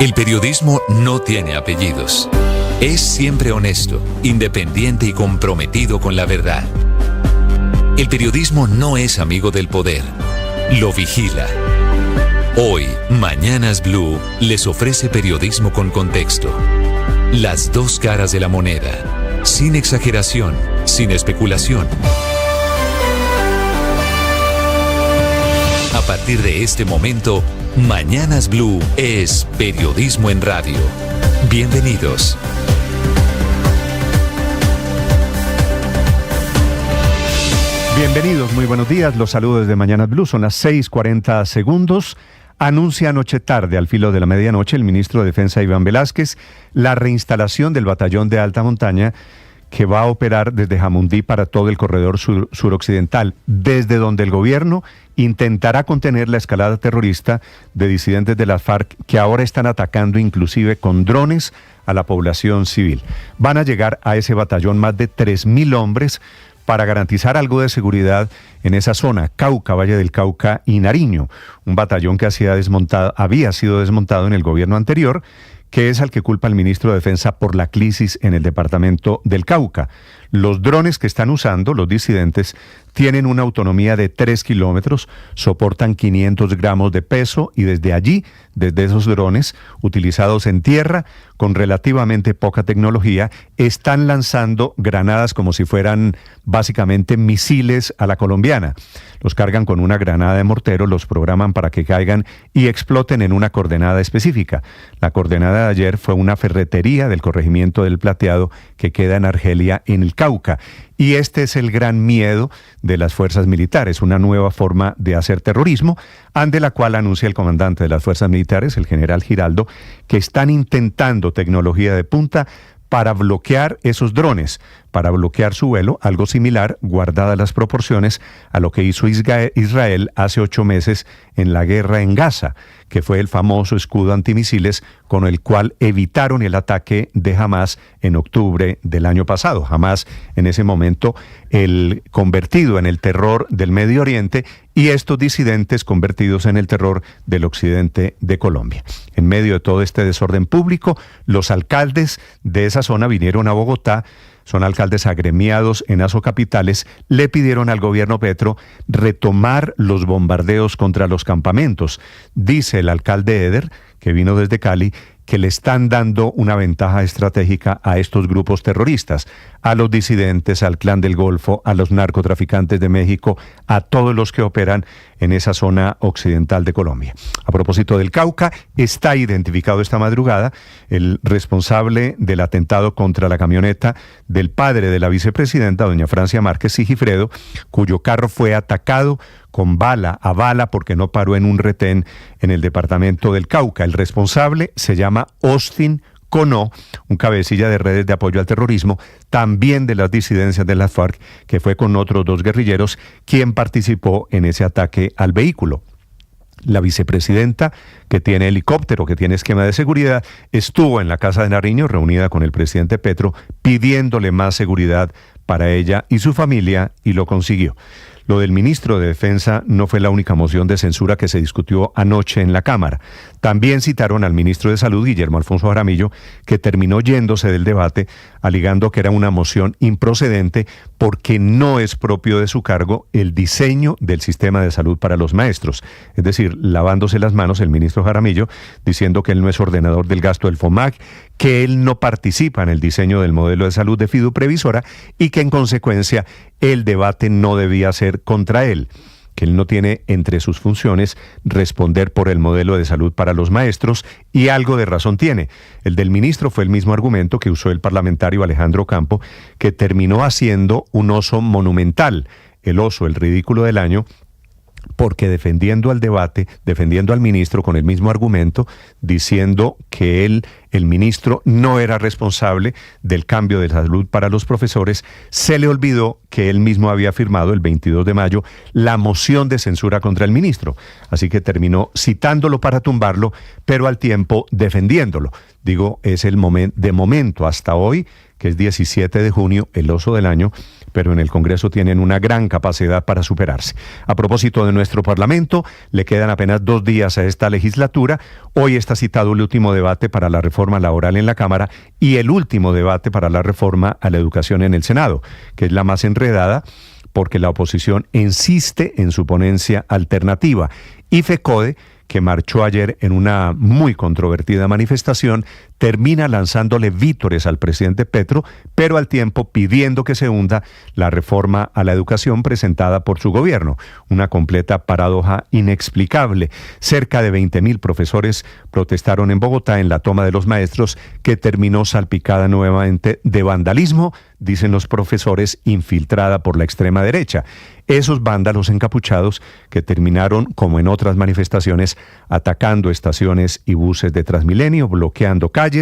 El periodismo no tiene apellidos. Es siempre honesto, independiente y comprometido con la verdad. El periodismo no es amigo del poder. Lo vigila. Hoy, Mañanas Blue les ofrece periodismo con contexto. Las dos caras de la moneda. Sin exageración, sin especulación. A partir de este momento, Mañanas Blue es periodismo en radio. Bienvenidos. Bienvenidos, muy buenos días. Los saludos desde Mañanas Blue. Son las 6:40 segundos. Anuncia anoche tarde, al filo de la medianoche, el ministro de Defensa Iván Velázquez, la reinstalación del batallón de alta montaña que va a operar desde Jamundí para todo el corredor suroccidental, desde donde el gobierno intentará contener la escalada terrorista de disidentes de las FARC que ahora están atacando inclusive con drones a la población civil. Van a llegar a ese batallón más de 3.000 hombres para garantizar algo de seguridad en esa zona, Cauca, Valle del Cauca y Nariño, un batallón que había sido desmontado en el gobierno anterior, que es al que culpa el ministro de Defensa por la crisis en el departamento del Cauca. Los drones que están usando los disidentes tienen una autonomía de 3 kilómetros, soportan 500 gramos de peso y desde allí, desde esos drones, utilizados en tierra, con relativamente poca tecnología, están lanzando granadas como si fueran básicamente misiles a la colombiana. Los cargan con una granada de mortero, los programan para que caigan y exploten en una coordenada específica. La coordenada de ayer fue una ferretería del corregimiento del Plateado que queda en Argelia, en el Cauca. Y este es el gran miedo de las fuerzas militares, una nueva forma de hacer terrorismo, ante la cual anuncia el comandante de las fuerzas militares, el general Giraldo, que están intentando tecnología de punta para bloquear esos drones, para bloquear su vuelo, algo similar, guardadas las proporciones, a lo que hizo Israel hace 8 meses en la guerra en Gaza, que fue el famoso escudo antimisiles con el cual evitaron el ataque de Hamás en octubre del año pasado. Hamás, en ese momento, el convertido en el terror del Medio Oriente y estos disidentes convertidos en el terror del occidente de Colombia. En medio de todo este desorden público, los alcaldes de esa zona vinieron a Bogotá. Son alcaldes agremiados en Asocapitales, le pidieron al gobierno Petro retomar los bombardeos contra los campamentos. Dice el alcalde Eder, que vino desde Cali, que le están dando una ventaja estratégica a estos grupos terroristas, a los disidentes, al Clan del Golfo, a los narcotraficantes de México, a todos los que operan en esa zona occidental de Colombia. A propósito del Cauca, está identificado esta madrugada el responsable del atentado contra la camioneta del padre de la vicepresidenta, doña Francia Márquez Sigifredo, cuyo carro fue atacado con bala a bala porque no paró en un retén en el departamento del Cauca. El responsable se llama Austin Conó, un cabecilla de redes de apoyo al terrorismo, también de las disidencias de las FARC, que fue con otros 2 guerrilleros quien participó en ese ataque al vehículo. La vicepresidenta, que tiene helicóptero, que tiene esquema de seguridad, estuvo en la Casa de Nariño reunida con el presidente Petro pidiéndole más seguridad para ella y su familia, y lo consiguió. Lo del ministro de Defensa no fue la única moción de censura que se discutió anoche en la Cámara. También citaron al ministro de Salud, Guillermo Alfonso Jaramillo, que terminó yéndose del debate, alegando que era una moción improcedente porque no es propio de su cargo el diseño del sistema de salud para los maestros. Es decir, lavándose las manos el ministro Jaramillo, diciendo que él no es ordenador del gasto del FOMAC, que él no participa en el diseño del modelo de salud de Fiduprevisora y que en consecuencia el debate no debía ser contra él, que él no tiene entre sus funciones responder por el modelo de salud para los maestros, y algo de razón tiene. El del ministro fue el mismo argumento que usó el parlamentario Alejandro Campo, que terminó haciendo un oso monumental, el oso, el ridículo del año, porque defendiendo al ministro con el mismo argumento, diciendo que el ministro no era responsable del cambio de salud para los profesores, se le olvidó que él mismo había firmado el 22 de mayo la moción de censura contra el ministro. Así que terminó citándolo para tumbarlo, pero al tiempo defendiéndolo. Digo, es el momento hasta hoy, que es 17 de junio, el oso del año, pero en el Congreso tienen una gran capacidad para superarse. A propósito de nuestro Parlamento, le quedan apenas 2 días a esta legislatura. Hoy está citado el último debate para la reforma laboral en la Cámara y el último debate para la reforma a la educación en el Senado, que es la más enredada porque la oposición insiste en su ponencia alternativa. Y FECODE, que marchó ayer en una muy controvertida manifestación, termina lanzándole vítores al presidente Petro, pero al tiempo pidiendo que se hunda la reforma a la educación presentada por su gobierno. Una completa paradoja inexplicable. Cerca de 20.000 profesores protestaron en Bogotá en la toma de los maestros, que terminó salpicada nuevamente de vandalismo, dicen los profesores, infiltrada por la extrema derecha. Esos vándalos encapuchados que terminaron, como en otras manifestaciones, atacando estaciones y buses de Transmilenio, bloqueando calles,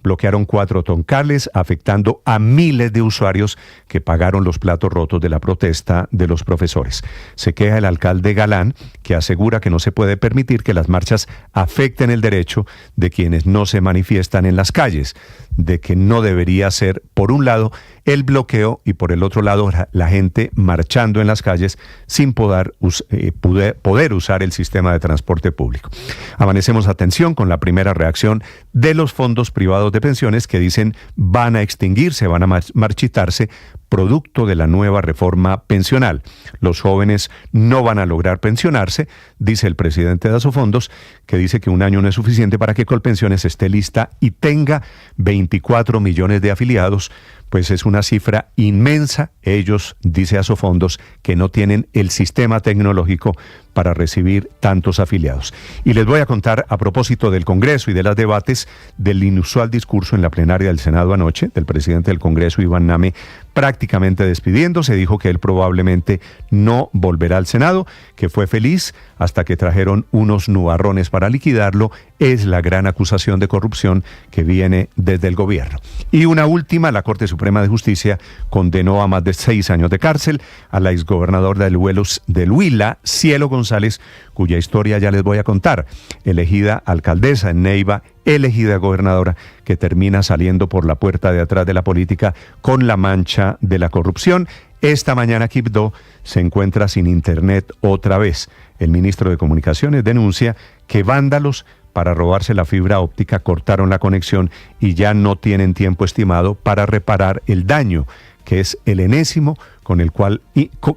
bloquearon 4 troncales, afectando a miles de usuarios que pagaron los platos rotos de la protesta de los profesores. Se queja el alcalde Galán, que asegura que no se puede permitir que las marchas afecten el derecho de quienes no se manifiestan en las calles, de que no debería ser, por un lado, el bloqueo y por el otro lado la gente marchando en las calles sin poder usar el sistema de transporte público. Amanecemos atención con la primera reacción de los fondos privados de pensiones que dicen van a extinguirse, van a marchitarse producto de la nueva reforma pensional. Los jóvenes no van a lograr pensionarse, dice el presidente de Asofondos, que dice que un año no es suficiente para que Colpensiones esté lista y tenga 24 millones de afiliados, pues es una cifra inmensa. Ellos, dice Asofondos, que no tienen el sistema tecnológico para recibir tantos afiliados. Y les voy a contar, a propósito del Congreso y de los debates, del inusual discurso en la plenaria del Senado anoche, del presidente del Congreso, Iván Name, prácticamente despidiéndose. Dijo que él probablemente no volverá al Senado, que fue feliz hasta que trajeron unos nubarrones para liquidarlo. Es la gran acusación de corrupción que viene desde el gobierno. Y una última, la Corte Suprema de Justicia condenó a más de 6 años de cárcel a la exgobernadora del Huila, Cielo González, cuya historia ya les voy a contar. Elegida alcaldesa en Neiva, elegida gobernadora, que termina saliendo por la puerta de atrás de la política con la mancha de la corrupción. Esta mañana Quibdó se encuentra sin internet otra vez. El ministro de Comunicaciones denuncia que vándalos para robarse la fibra óptica cortaron la conexión y ya no tienen tiempo estimado para reparar el daño, que es el enésimo con el cual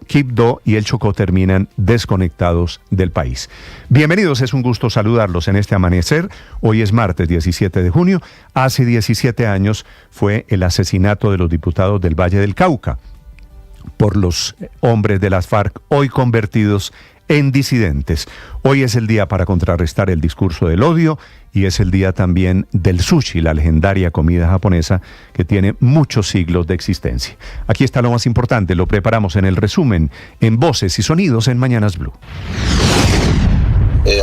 Quibdó y el Chocó terminan desconectados del país. Bienvenidos, es un gusto saludarlos en este amanecer. Hoy es martes 17 de junio. Hace 17 años fue el asesinato de los diputados del Valle del Cauca por los hombres de las FARC, hoy convertidos en disidentes. Hoy es el día para contrarrestar el discurso del odio y es el día también del sushi, la legendaria comida japonesa que tiene muchos siglos de existencia. Aquí está lo más importante, lo preparamos en el resumen, en Voces y Sonidos en Mañanas Blue.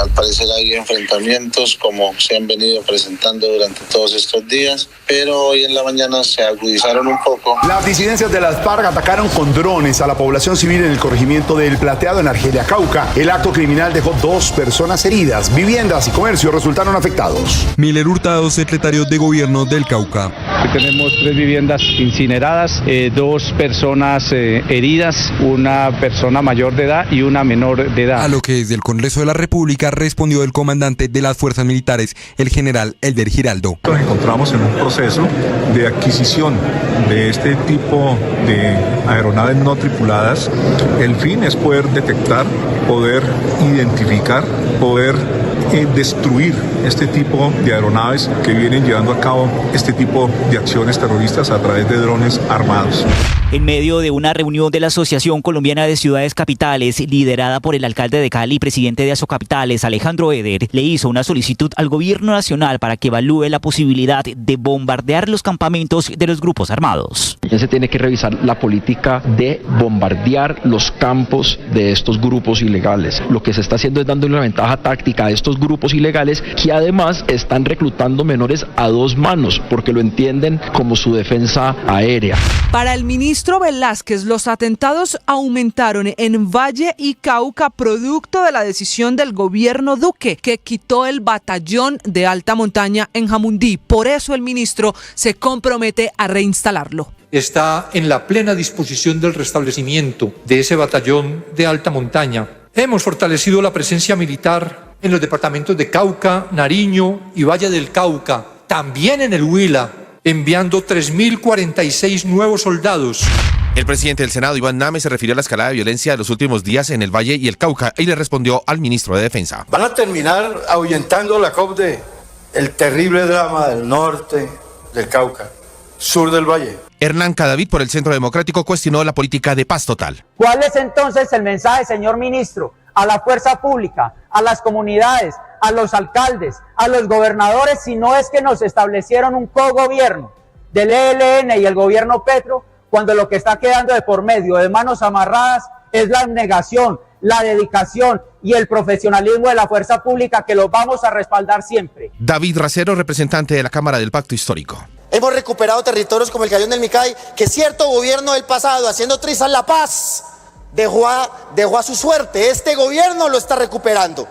Al parecer hay enfrentamientos como se han venido presentando durante todos estos días, pero hoy en la mañana se agudizaron un poco. Las disidencias de las FARC atacaron con drones a la población civil en el corregimiento del Plateado en Argelia, Cauca. El acto criminal dejó 2 personas heridas. Viviendas y comercios resultaron afectados. Miller Hurtado, secretario de Gobierno del Cauca. Tenemos 3 viviendas incineradas, 2 personas heridas, una persona mayor de edad y una menor de edad. A lo que desde el Congreso de la República respondió el comandante de las fuerzas militares, el general Elder Giraldo. Nos encontramos en un proceso de adquisición de este tipo de aeronaves no tripuladas. El fin es poder detectar, poder identificar, poder destruir este tipo de aeronaves que vienen llevando a cabo este tipo de acciones terroristas a través de drones armados. En medio de una reunión de la Asociación Colombiana de Ciudades Capitales, liderada por el alcalde de Cali y presidente de Asocapitales, Alejandro Eder, le hizo una solicitud al gobierno nacional para que evalúe la posibilidad de bombardear los campamentos de los grupos armados. Ya se tiene que revisar la política de bombardear los campos de estos grupos ilegales. Lo que se está haciendo es dando una ventaja táctica a estos grupos ilegales que además están reclutando menores a 2 manos porque lo entienden como su defensa aérea. Para el ministro Velázquez, los atentados aumentaron en Valle y Cauca producto de la decisión del gobierno Duque, que quitó el batallón de alta montaña en Jamundí. Por eso el ministro se compromete a reinstalarlo. está en la plena disposición del restablecimiento de ese batallón de alta montaña. Hemos fortalecido la presencia militar en los departamentos de Cauca, Nariño y Valle del Cauca, también en el Huila, enviando 3.046 nuevos soldados. El presidente del Senado, Iván Name, se refirió a la escalada de violencia de los últimos días en el Valle y el Cauca y le respondió al ministro de Defensa. Van a terminar ahuyentando la COP de el terrible drama del norte del Cauca, sur del Valle. Hernán Cadavid, por el Centro Democrático, cuestionó la política de paz total. ¿Cuál es entonces el mensaje, señor ministro, a la fuerza pública, a las comunidades, a los alcaldes, a los gobernadores, si no es que nos establecieron un cogobierno del ELN y el gobierno Petro, cuando lo que está quedando de por medio de manos amarradas es la abnegación, la dedicación y el profesionalismo de la fuerza pública, que los vamos a respaldar siempre? David Racero, representante de la Cámara del Pacto Histórico. Hemos recuperado territorios como el Cayón del Micay, que cierto gobierno del pasado, haciendo trizas la paz, dejó a su suerte. Este gobierno lo está recuperando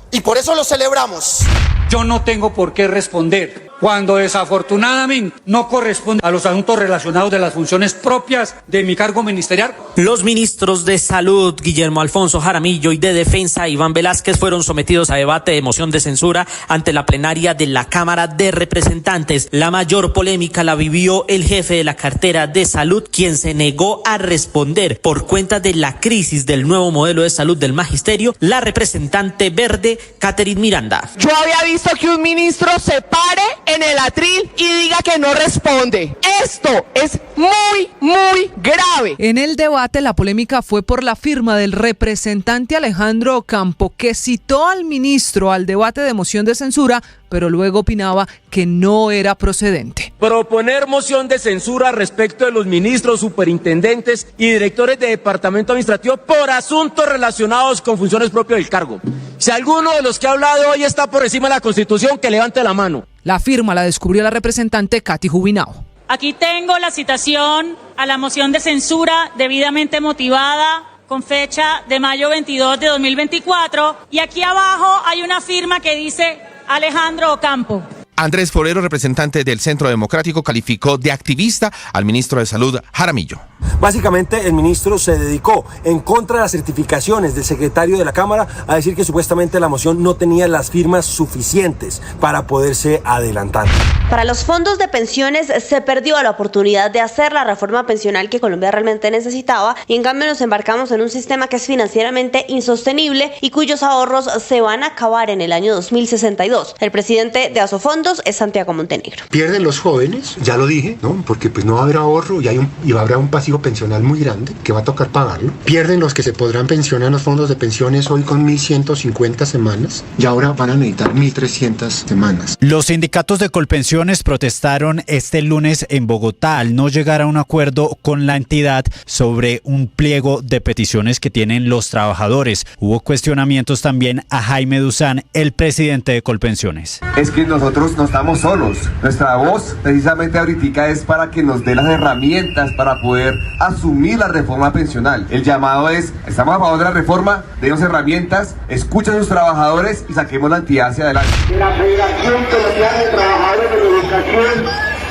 y por eso lo celebramos. Yo no tengo por qué responder cuando desafortunadamente no corresponde a los asuntos relacionados de las funciones propias de mi cargo ministerial. Los ministros de Salud, Guillermo Alfonso Jaramillo, y de Defensa, Iván Velásquez, fueron sometidos a debate de moción de censura ante la plenaria de la Cámara de Representantes. La mayor polémica la vivió el jefe de la cartera de Salud, quien se negó a responder por cuenta de la crisis del nuevo modelo de salud del magisterio, la representante verde, Catherine Miranda. Yo había visto que un ministro se pare en el atril y diga que no responde. Esto es muy grave. En el debate, la polémica fue por la firma del representante Alejandro Ocampo, que citó al ministro al debate de moción de censura, pero luego opinaba que no era procedente. Proponer moción de censura respecto de los ministros, superintendentes y directores de departamento administrativo por asuntos relacionados con funciones propias del cargo. Si alguno de los que ha hablado hoy está por encima de la Constitución, que levante la mano. La firma la descubrió la representante Katy Jubinao. Aquí tengo la citación a la moción de censura debidamente motivada con fecha de mayo 22 de 2024 y aquí abajo hay una firma que dice Alejandro Ocampo. Andrés Forero, representante del Centro Democrático, calificó de activista al ministro de Salud, Jaramillo. Básicamente, el ministro se dedicó en contra de las certificaciones del secretario de la Cámara a decir que supuestamente la moción no tenía las firmas suficientes para poderse adelantar. Para los fondos de pensiones se perdió la oportunidad de hacer la reforma pensional que Colombia realmente necesitaba y en cambio nos embarcamos en un sistema que es financieramente insostenible y cuyos ahorros se van a acabar en el año 2062. El presidente de Asofondos es Santiago Montenegro. Pierden los jóvenes, ya lo dije, ¿no? Porque pues no va a haber ahorro y habrá un pasivo pensional muy grande que va a tocar pagarlo. Pierden los que se podrán pensionar en los fondos de pensiones hoy con 1.150 semanas y ahora van a necesitar 1.300 semanas. Los sindicatos de Colpensiones protestaron este lunes en Bogotá al no llegar a un acuerdo con la entidad sobre un pliego de peticiones que tienen los trabajadores. Hubo cuestionamientos también a Jaime Duzán, el presidente de Colpensiones. Es que nosotros no estamos solos. Nuestra voz precisamente ahorita es para que nos dé las herramientas para poder asumir la reforma pensional. El llamado es, estamos a favor de la reforma, denos herramientas, escuchen a sus trabajadores y saquemos la entidad hacia adelante. La Federación Colombiana de Trabajadores de la Educación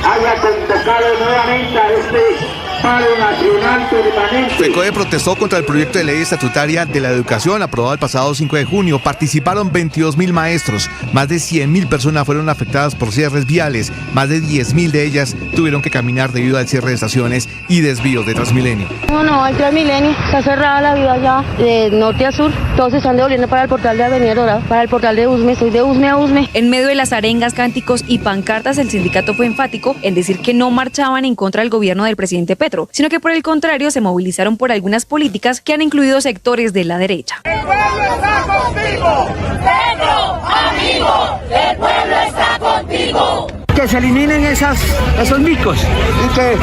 haya convocado nuevamente a este paro nacional permanente. FECODE protestó contra el proyecto de ley estatutaria de la educación aprobado el pasado 5 de junio. Participaron 22.000 maestros. Más de 100.000 personas fueron afectadas por cierres viales. Más de 10.000 de ellas tuvieron que caminar debido al cierre de estaciones y desvíos de Transmilenio. No, el Transmilenio está cerrada la vía ya de norte a sur. Todos se están devolviendo para el portal de Avenida Dorada, para el portal de Usme. Soy de Usme a Usme. En medio de las arengas, cánticos y pancartas, el sindicato fue enfático en decir que no marchaban en contra del gobierno del presidente Petro, sino que por el contrario se movilizaron por algunas políticas que han incluido sectores de la derecha. ¡El pueblo está contigo! ¡Petro, amigo! ¡El pueblo está contigo! Que se eliminen esos micos y que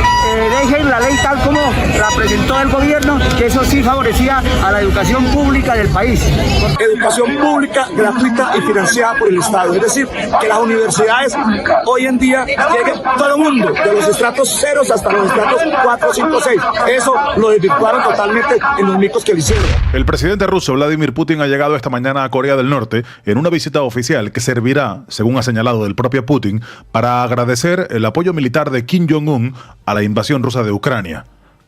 dejen la ley tal como la presentó el gobierno, que eso sí favorecía a la educación pública del país. Educación pública, gratuita y financiada por el Estado. Es decir, que las universidades hoy en día lleguen todo el mundo, de los estratos 0 hasta los estratos 4, 5, 6. Eso lo desvirtuaron totalmente en los micos que le hicieron. El presidente ruso Vladimir Putin ha llegado esta mañana a Corea del Norte en una visita oficial que servirá, según ha señalado el propio Putin, para para agradecer el apoyo militar de Kim Jong-un a la invasión rusa de Ucrania.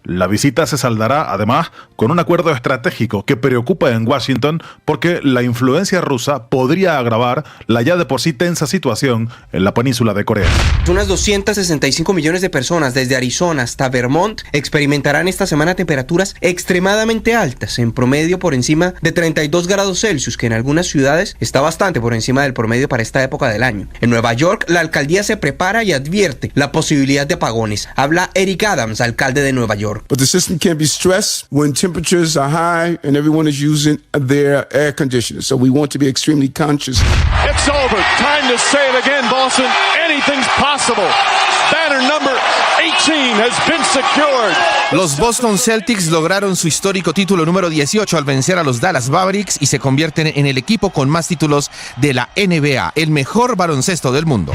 La visita se saldará, además, con un acuerdo estratégico que preocupa en Washington porque la influencia rusa podría agravar la ya de por sí tensa situación en la península de Corea. Unas 265 millones de personas desde Arizona hasta Vermont experimentarán esta semana temperaturas extremadamente altas, en promedio por encima de 32 grados Celsius, que en algunas ciudades está bastante por encima del promedio para esta época del año. En Nueva York, la alcaldía se prepara y advierte la posibilidad de apagones. Habla Eric Adams, alcalde de Nueva York. But the system can't be stressed when temperatures are high and everyone is using their air conditioners. So we want to be extremely conscious. It's over. Time to say it again, Boston. Anything's possible. Banner number 18 has been secured. Los Boston Celtics lograron su histórico título número 18 al vencer a los Dallas Mavericks y se convierten en el equipo con más títulos de la NBA, el mejor baloncesto del mundo.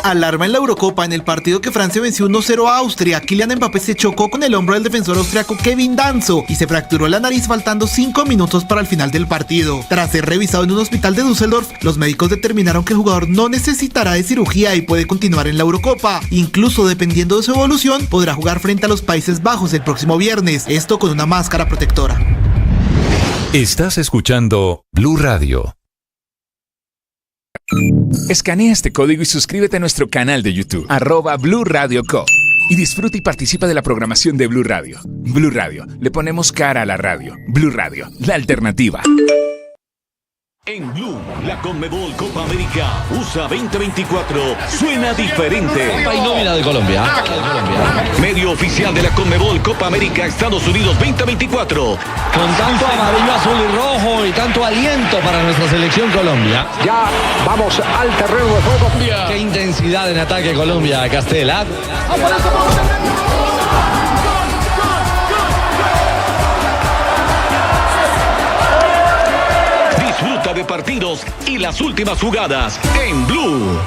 Alarma en la Eurocopa. En el partido que Francia venció 1-0 a Austria, Kylian Mbappé se chocó con el hombro del defensor austriaco Kevin Danso y se fracturó la nariz faltando 5 minutos para el final del partido. Tras ser revisado en un hospital de Düsseldorf, los médicos determinaron que el jugador no necesitará de cirugía y puede continuar en la Eurocopa. Incluso dependiendo de su evolución, podrá jugar frente a los Países Bajos el próximo viernes, esto con una máscara protectora. Estás escuchando Blue Radio. Escanea este código y suscríbete a nuestro canal de YouTube, @Blue Radio Co. Y disfruta y participa de la programación de Blue Radio. Blue Radio, le ponemos cara a la radio. Blue Radio, la alternativa. En Blue, la Conmebol Copa América USA 2024 suena diferente. Hay nómina de Colombia. Medio oficial de la Conmebol Copa América Estados Unidos 2024. Con tanto amarillo, azul y rojo y tanto aliento para nuestra selección Colombia. Ya vamos al terreno de juego. Qué intensidad en ataque Colombia, Castela. Disfruta de partidos y las últimas jugadas en Blue.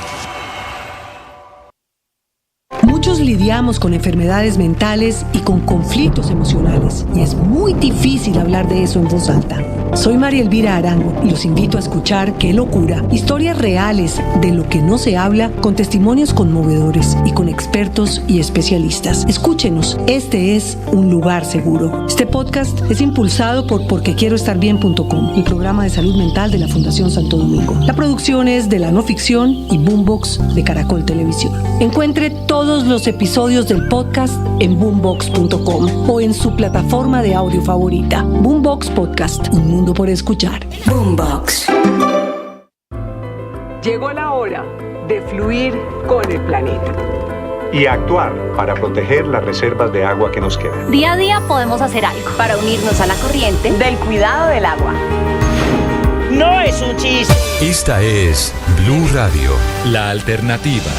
Muchos lidiamos con enfermedades mentales y con conflictos emocionales, y es muy difícil hablar de eso en voz alta. Soy María Elvira Arango y los invito a escuchar Qué Locura, historias reales de lo que no se habla, con testimonios conmovedores y con expertos y especialistas. Escúchenos, este es un lugar seguro. Este podcast es impulsado por porquequieroestarbien.com, el programa de salud mental de la Fundación Santo Domingo. La producción es de La No Ficción y Boombox de Caracol Televisión. Encuentre todos los episodios del podcast en boombox.com o en su plataforma de audio favorita. Boombox Podcast, un mundo por escuchar. Boombox. Llegó la hora de fluir con el planeta y actuar para proteger las reservas de agua que nos quedan. Día a día podemos hacer algo para unirnos a la corriente del cuidado del agua. No es un chiste. Esta es Blue Radio, la alternativa.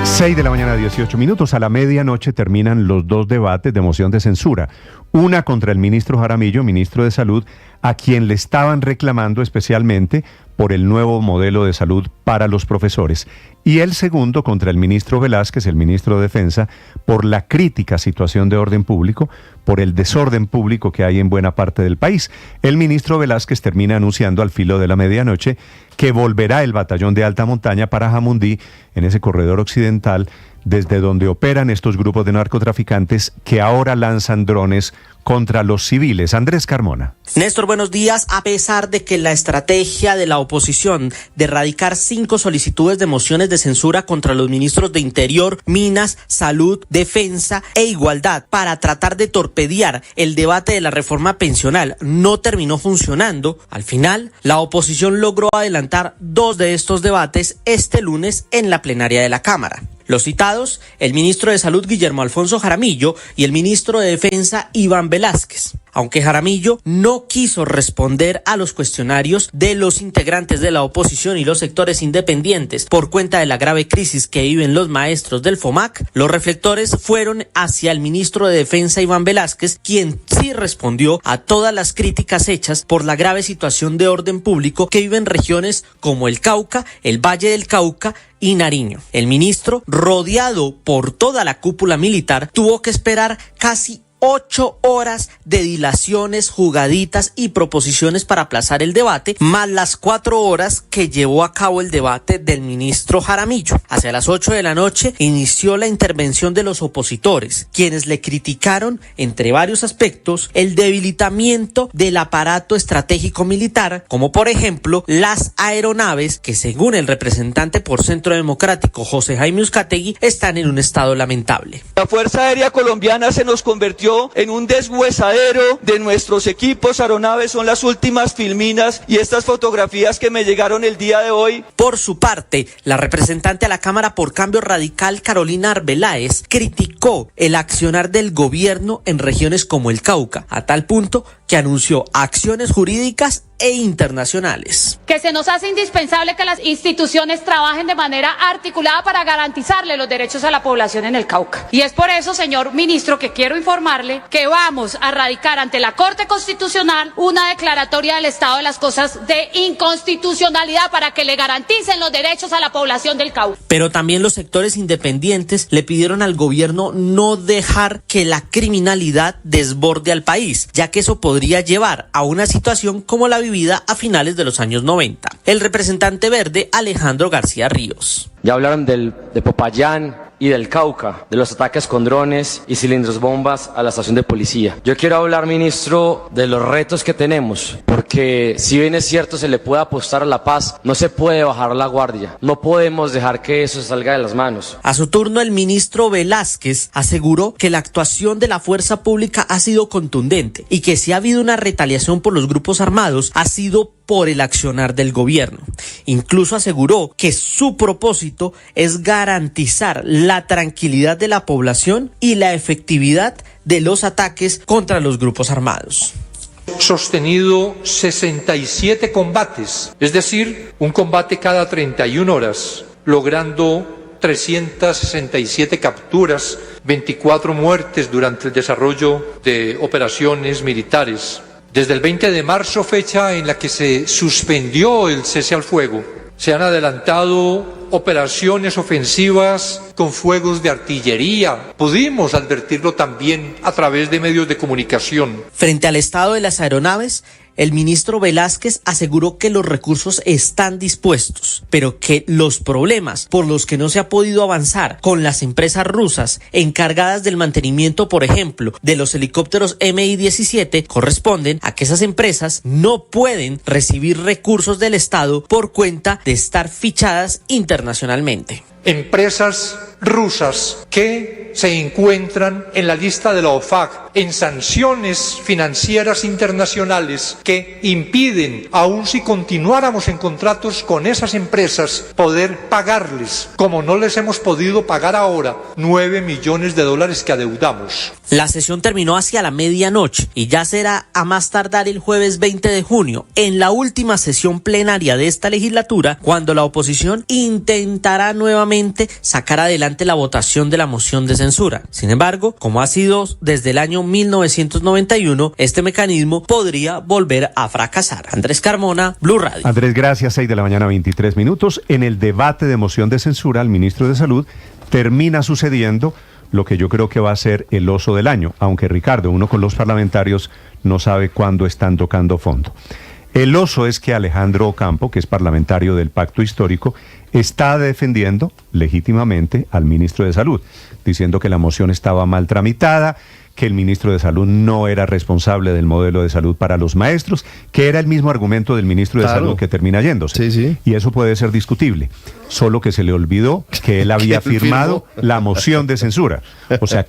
6 de la mañana, 18 minutos. A la medianoche terminan los dos debates de moción de censura. Una contra el ministro Jaramillo, ministro de Salud, a quien le estaban reclamando especialmente por el nuevo modelo de salud para los profesores. Y el segundo contra el ministro Velázquez, el ministro de Defensa, por la crítica situación de orden público, por el desorden público que hay en buena parte del país. El ministro Velázquez termina anunciando al filo de la medianoche que volverá el batallón de alta montaña para Jamundí, en ese corredor occidental, desde donde operan estos grupos de narcotraficantes que ahora lanzan drones contra los civiles. Andrés Carmona. Néstor, buenos días. A pesar de que la estrategia de la oposición de radicar 5 solicitudes de mociones de censura contra los ministros de Interior, Minas, Salud, Defensa e Igualdad para tratar de torpedear el debate de la reforma pensional no terminó funcionando, al final la oposición logró adelantar 2 de estos debates este lunes en la plenaria de la Cámara. Los citados, el ministro de Salud Guillermo Alfonso Jaramillo y el ministro de Defensa Iván Velázquez. Aunque Jaramillo no quiso responder a los cuestionarios de los integrantes de la oposición y los sectores independientes por cuenta de la grave crisis que viven los maestros del FOMAC, los reflectores fueron hacia el ministro de Defensa Iván Velázquez, quien sí respondió a todas las críticas hechas por la grave situación de orden público que viven regiones como el Cauca, el Valle del Cauca y Nariño. El ministro, rodeado por toda la cúpula militar, tuvo que esperar casi 8 horas de dilaciones, jugaditas y proposiciones para aplazar el debate, más las 4 horas que llevó a cabo el debate del ministro Jaramillo. Hacia las 8 de la noche inició la intervención de los opositores, quienes le criticaron, entre varios aspectos, el debilitamiento del aparato estratégico militar, como por ejemplo las aeronaves que, según el representante por Centro Democrático José Jaime Uzcategui, están en un estado lamentable. La Fuerza Aérea Colombiana se nos convirtió en un deshuesadero de nuestros equipos. Aeronaves son las últimas filminas y estas fotografías que me llegaron el día de hoy. Por su parte, la representante a la Cámara por Cambio Radical, Carolina Arbeláez, criticó el accionar del gobierno en regiones como el Cauca, a tal punto que anunció acciones jurídicas e internacionales. Que se nos hace indispensable que las instituciones trabajen de manera articulada para garantizarle los derechos a la población en el Cauca. Y es por eso, señor ministro, que quiero informarle que vamos a radicar ante la Corte Constitucional una declaratoria del estado de las cosas de inconstitucionalidad para que le garanticen los derechos a la población del Cauca. Pero también los sectores independientes le pidieron al gobierno no dejar que la criminalidad desborde al país, ya que eso podría llevar a una situación como la vivida a finales de los años 90. El representante verde, Alejandro García Ríos. Ya hablaron de Popayán y del Cauca, de los ataques con drones y cilindros bombas a la estación de policía. Yo quiero hablar, ministro, de los retos que tenemos, porque si bien es cierto se le puede apostar a la paz, no se puede bajar la guardia. No podemos dejar que eso salga de las manos. A su turno, el ministro Velázquez aseguró que la actuación de la fuerza pública ha sido contundente y que si ha habido una retaliación por los grupos armados, ha sido por el accionar del gobierno. Incluso aseguró que su propósito es garantizar la tranquilidad de la población y la efectividad de los ataques contra los grupos armados. Sostenido 67 combates, es decir, un combate cada 31 horas, logrando 367 capturas, 24 muertes durante el desarrollo de operaciones militares. Desde el 20 de marzo, fecha en la que se suspendió el cese al fuego, se han adelantado operaciones ofensivas con fuegos de artillería. Pudimos advertirlo también a través de medios de comunicación. Frente al estado de las aeronaves, el ministro Velázquez aseguró que los recursos están dispuestos, pero que los problemas por los que no se ha podido avanzar con las empresas rusas encargadas del mantenimiento, por ejemplo, de los helicópteros Mi-17, corresponden a que esas empresas no pueden recibir recursos del Estado por cuenta de estar fichadas internacionalmente. Empresas rusas que se encuentran en la lista de la OFAC, en sanciones financieras internacionales que impiden, aun si continuáramos en contratos con esas empresas, poder pagarles, como no les hemos podido pagar ahora, $9 millones que adeudamos. La sesión terminó hacia la medianoche y ya será a más tardar el jueves 20 de junio, en la última sesión plenaria de esta legislatura, cuando la oposición intentará nuevamente sacar adelante la votación de la moción de censura. Sin embargo, como ha sido desde el año 1991, este mecanismo podría volver a fracasar. Andrés Carmona, Blue Radio. Andrés, gracias. 6 de la mañana, 23 minutos. En el debate de moción de censura al ministro de Salud termina sucediendo lo que yo creo que va a ser el oso del año, aunque Ricardo, uno con los parlamentarios no sabe cuándo están tocando fondo. El oso es que Alejandro Ocampo, que es parlamentario del Pacto Histórico, está defendiendo legítimamente al ministro de Salud, diciendo que la moción estaba mal tramitada, que el ministro de Salud no era responsable del modelo de salud para los maestros, que era el mismo argumento del ministro de Salud que termina yéndose. Sí, sí. Y eso puede ser discutible, solo que se le olvidó que él había firmado la moción de censura. O sea,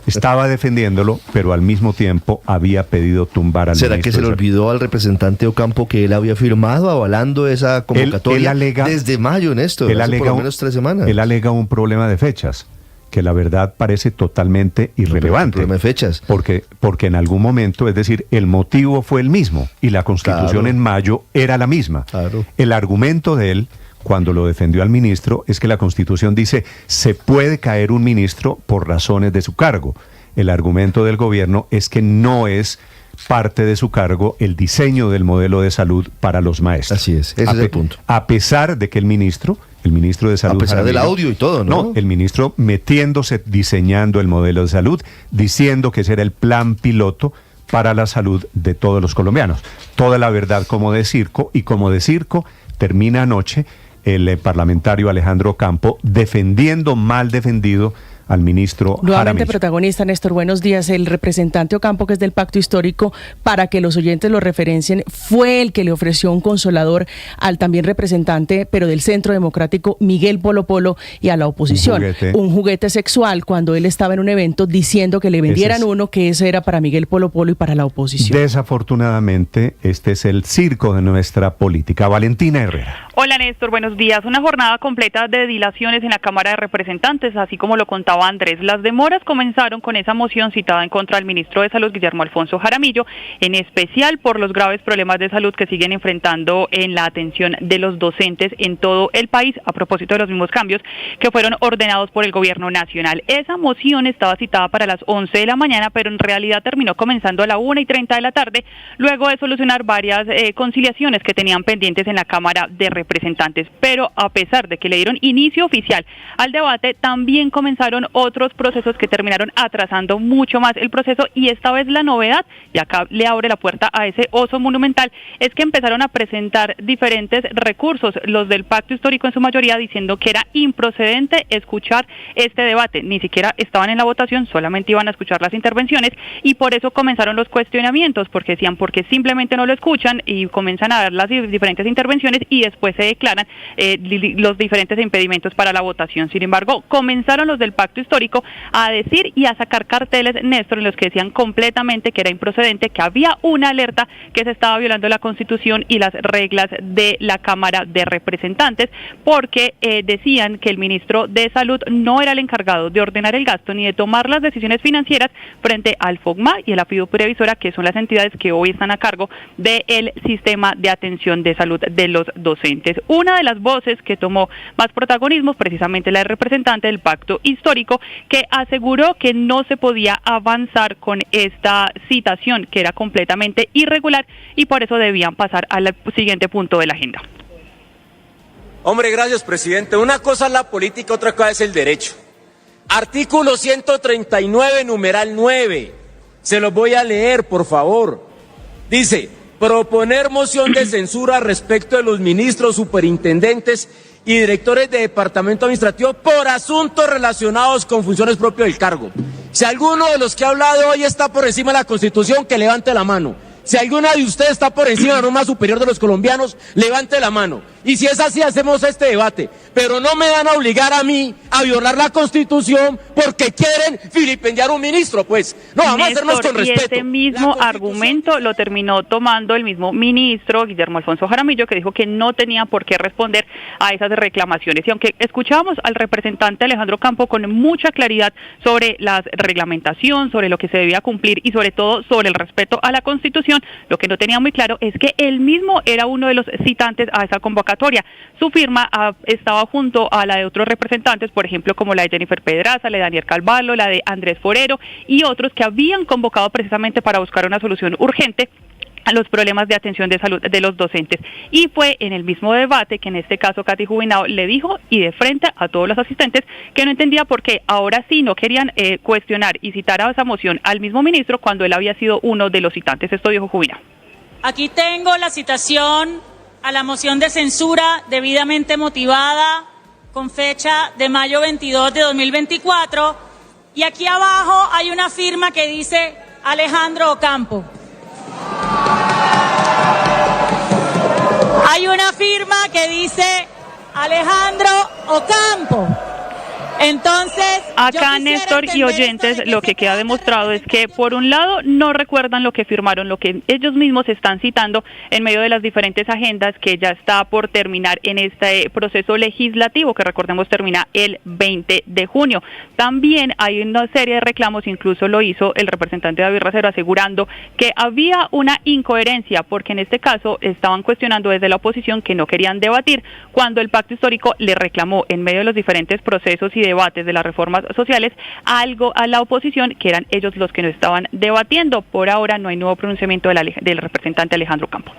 estaba defendiéndolo, pero al mismo tiempo había pedido tumbar al ministro. ¿Será que se le olvidó al representante Ocampo que él había firmado avalando esa convocatoria desde mayo, Néstor? Hace por lo menos 3 semanas. Él alega un problema de fechas, que la verdad parece totalmente irrelevante. Problema de fechas. Porque en algún momento, es decir, el motivo fue el mismo y la Constitución en mayo era la misma. Claro. El argumento de él, cuando lo defendió al ministro, es que la Constitución dice se puede caer un ministro por razones de su cargo. El argumento del gobierno es que no es parte de su cargo el diseño del modelo de salud para los maestros. Así es, ese es el punto. A pesar de que el ministro el ministro de Salud. A pesar Jaramillo, del audio y todo, ¿no? No, el ministro metiéndose, diseñando el modelo de salud, diciendo que ese era el plan piloto para la salud de todos los colombianos. Toda la verdad como de circo, y como de circo termina anoche el parlamentario Alejandro Campo defendiendo, mal defendido, al ministro Nuevamente Jaramillo. protagonista, Néstor, buenos días. El representante Ocampo, que es del Pacto Histórico, para que los oyentes lo referencien, fue el que le ofreció un consolador al también representante, pero del Centro Democrático, Miguel Polo Polo, y a la oposición. Un juguete sexual, cuando él estaba en un evento diciendo que le vendieran uno, que ese era para Miguel Polo Polo y para la oposición. Desafortunadamente, este es el circo de nuestra política. Valentina Herrera. Hola, Néstor, buenos días. Una jornada completa de dilaciones en la Cámara de Representantes, así como lo contaba Andrés. Las demoras comenzaron con esa moción citada en contra del ministro de Salud, Guillermo Alfonso Jaramillo, en especial por los graves problemas de salud que siguen enfrentando en la atención de los docentes en todo el país, a propósito de los mismos cambios que fueron ordenados por el gobierno nacional. Esa moción estaba citada para las 11 de la mañana, pero en realidad terminó comenzando a la 1:30 de la tarde, luego de solucionar varias conciliaciones que tenían pendientes en la Cámara de Representantes. Pero a pesar de que le dieron inicio oficial al debate, también comenzaron otros procesos que terminaron atrasando mucho más el proceso, y esta vez la novedad, y acá le abre la puerta a ese oso monumental, es que empezaron a presentar diferentes recursos, los del Pacto Histórico en su mayoría, diciendo que era improcedente escuchar este debate. Ni siquiera estaban en la votación, solamente iban a escuchar las intervenciones, y por eso comenzaron los cuestionamientos, porque decían, porque simplemente no lo escuchan y comienzan a dar las diferentes intervenciones y después se declaran los diferentes impedimentos para la votación. Sin embargo, comenzaron los del Pacto Histórico a decir y a sacar carteles, Néstor, en los que decían completamente que era improcedente, que había una alerta, que se estaba violando la Constitución y las reglas de la Cámara de Representantes, porque decían que el ministro de Salud no era el encargado de ordenar el gasto ni de tomar las decisiones financieras frente al FOGMA y a la FIDU Previsora, que son las entidades que hoy están a cargo del sistema de atención de salud de los docentes. Una de las voces que tomó más protagonismo, precisamente la representante del Pacto Histórico, que aseguró que no se podía avanzar con esta citación, que era completamente irregular, y por eso debían pasar al siguiente punto de la agenda. Hombre, gracias, presidente. Una cosa es la política, otra cosa es el derecho. Artículo 139, numeral 9. Se los voy a leer, por favor. Dice: proponer moción de censura respecto de los ministros, superintendentes y directores de departamento administrativo por asuntos relacionados con funciones propias del cargo. Si alguno de los que ha hablado hoy está por encima de la Constitución, que levante la mano. Si alguna de ustedes está por encima de la norma superior de los colombianos, levante la mano. Y si es así, hacemos este debate. Pero no me van a obligar a mí a violar la Constitución porque quieren filipendiar un ministro, pues. No, vamos a hacernos con respeto. Y ese mismo argumento lo terminó tomando el mismo ministro, Guillermo Alfonso Jaramillo, que dijo que no tenía por qué responder a esas reclamaciones. Y aunque escuchábamos al representante Alejandro Campo con mucha claridad sobre la reglamentación, sobre lo que se debía cumplir y sobre todo sobre el respeto a la Constitución, lo que no tenía muy claro es que él mismo era uno de los citantes a esa convocatoria. Su firma estaba junto a la de otros representantes, por ejemplo, como la de Jennifer Pedraza, la de Daniel Calvallo, la de Andrés Forero y otros que habían convocado precisamente para buscar una solución urgente a los problemas de atención de salud de los docentes. Y fue en el mismo debate que en este caso Katy Jubinao le dijo y de frente a todos los asistentes que no entendía por qué ahora sí no querían cuestionar y citar a esa moción al mismo ministro cuando él había sido uno de los citantes. Esto dijo Jubinao. Aquí tengo la citación a la moción de censura debidamente motivada con fecha de mayo 22 de 2024 y aquí abajo hay una firma que dice Alejandro Ocampo. Hay una firma que dice Alejandro Ocampo. Entonces, acá, Néstor y oyentes, lo que queda demostrado es que por un lado no recuerdan lo que firmaron, lo que ellos mismos están citando en medio de las diferentes agendas que ya está por terminar en este proceso legislativo, que recordemos termina el 20 de junio. También hay una serie de reclamos, incluso lo hizo el representante David Racero asegurando que había una incoherencia, porque en este caso estaban cuestionando desde la oposición que no querían debatir, cuando el Pacto Histórico le reclamó en medio de los diferentes procesos y debates de las reformas sociales algo a la oposición, que eran ellos los que no estaban debatiendo. Por ahora no hay nuevo pronunciamiento del representante Alejandro Campo.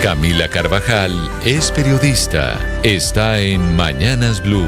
Camila Carvajal es periodista. Está en Mañanas Blue.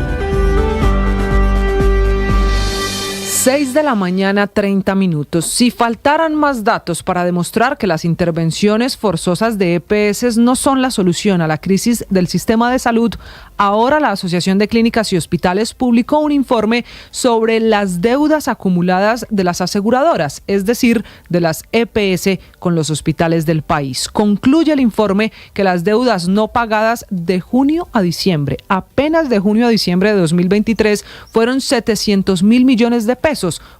6 de la mañana, 30 minutos. Si faltaran más datos para demostrar que las intervenciones forzosas de EPS no son la solución a la crisis del sistema de salud, ahora la Asociación de Clínicas y Hospitales publicó un informe sobre las deudas acumuladas de las aseguradoras, es decir, de las EPS con los hospitales del país. Concluye el informe que las deudas no pagadas de junio a diciembre, apenas de junio a diciembre de 2023, fueron 700.000 millones de pesos,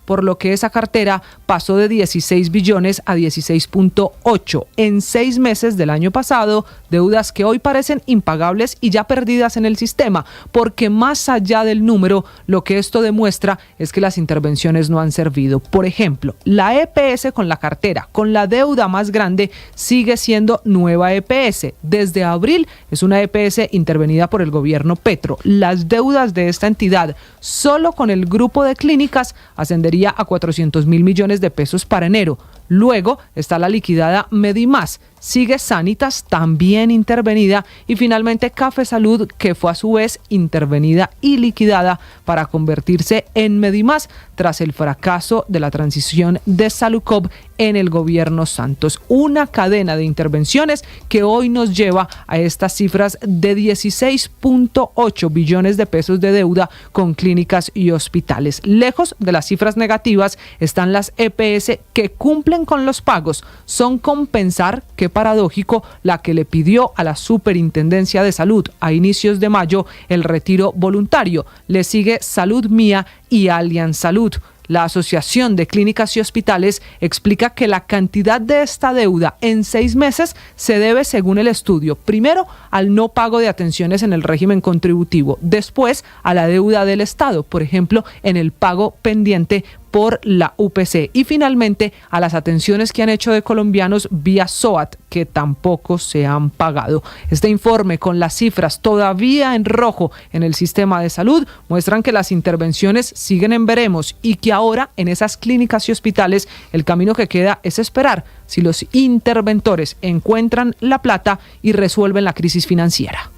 por lo que esa cartera pasó de 16 billones a 16.8 en 6 meses del año pasado, deudas que hoy parecen impagables y ya perdidas en el sistema, porque más allá del número, lo que esto demuestra es que las intervenciones no han servido. Por ejemplo, la EPS con la cartera, con la deuda más grande, sigue siendo Nueva EPS. Desde abril es una EPS intervenida por el gobierno Petro. Las deudas de esta entidad, solo con el grupo de clínicas, ascendería a 400.000 millones de pesos para enero. Luego está la liquidada Medimás, sigue Sanitas, también intervenida, y finalmente Café Salud, que fue a su vez intervenida y liquidada para convertirse en Medimás tras el fracaso de la transición de Salucop en el gobierno Santos. Una cadena de intervenciones que hoy nos lleva a estas cifras de 16.8 billones de pesos de deuda con clínicas y hospitales. Lejos de las cifras negativas están las EPS que cumplen con los pagos. Son compensar, qué paradójico, la que le pidió a la Superintendencia de Salud a inicios de mayo el retiro voluntario. Le sigue Salud Mía y Allianz Salud. La Asociación de Clínicas y Hospitales explica que la cantidad de esta deuda en 6 meses se debe, según el estudio, primero al no pago de atenciones en el régimen contributivo, después a la deuda del Estado, por ejemplo, en el pago pendiente por la UPC, y finalmente a las atenciones que han hecho de colombianos vía SOAT, que tampoco se han pagado. Este informe, con las cifras todavía en rojo en el sistema de salud, muestran que las intervenciones siguen en veremos y que ahora en esas clínicas y hospitales el camino que queda es esperar si los interventores encuentran la plata y resuelven la crisis financiera.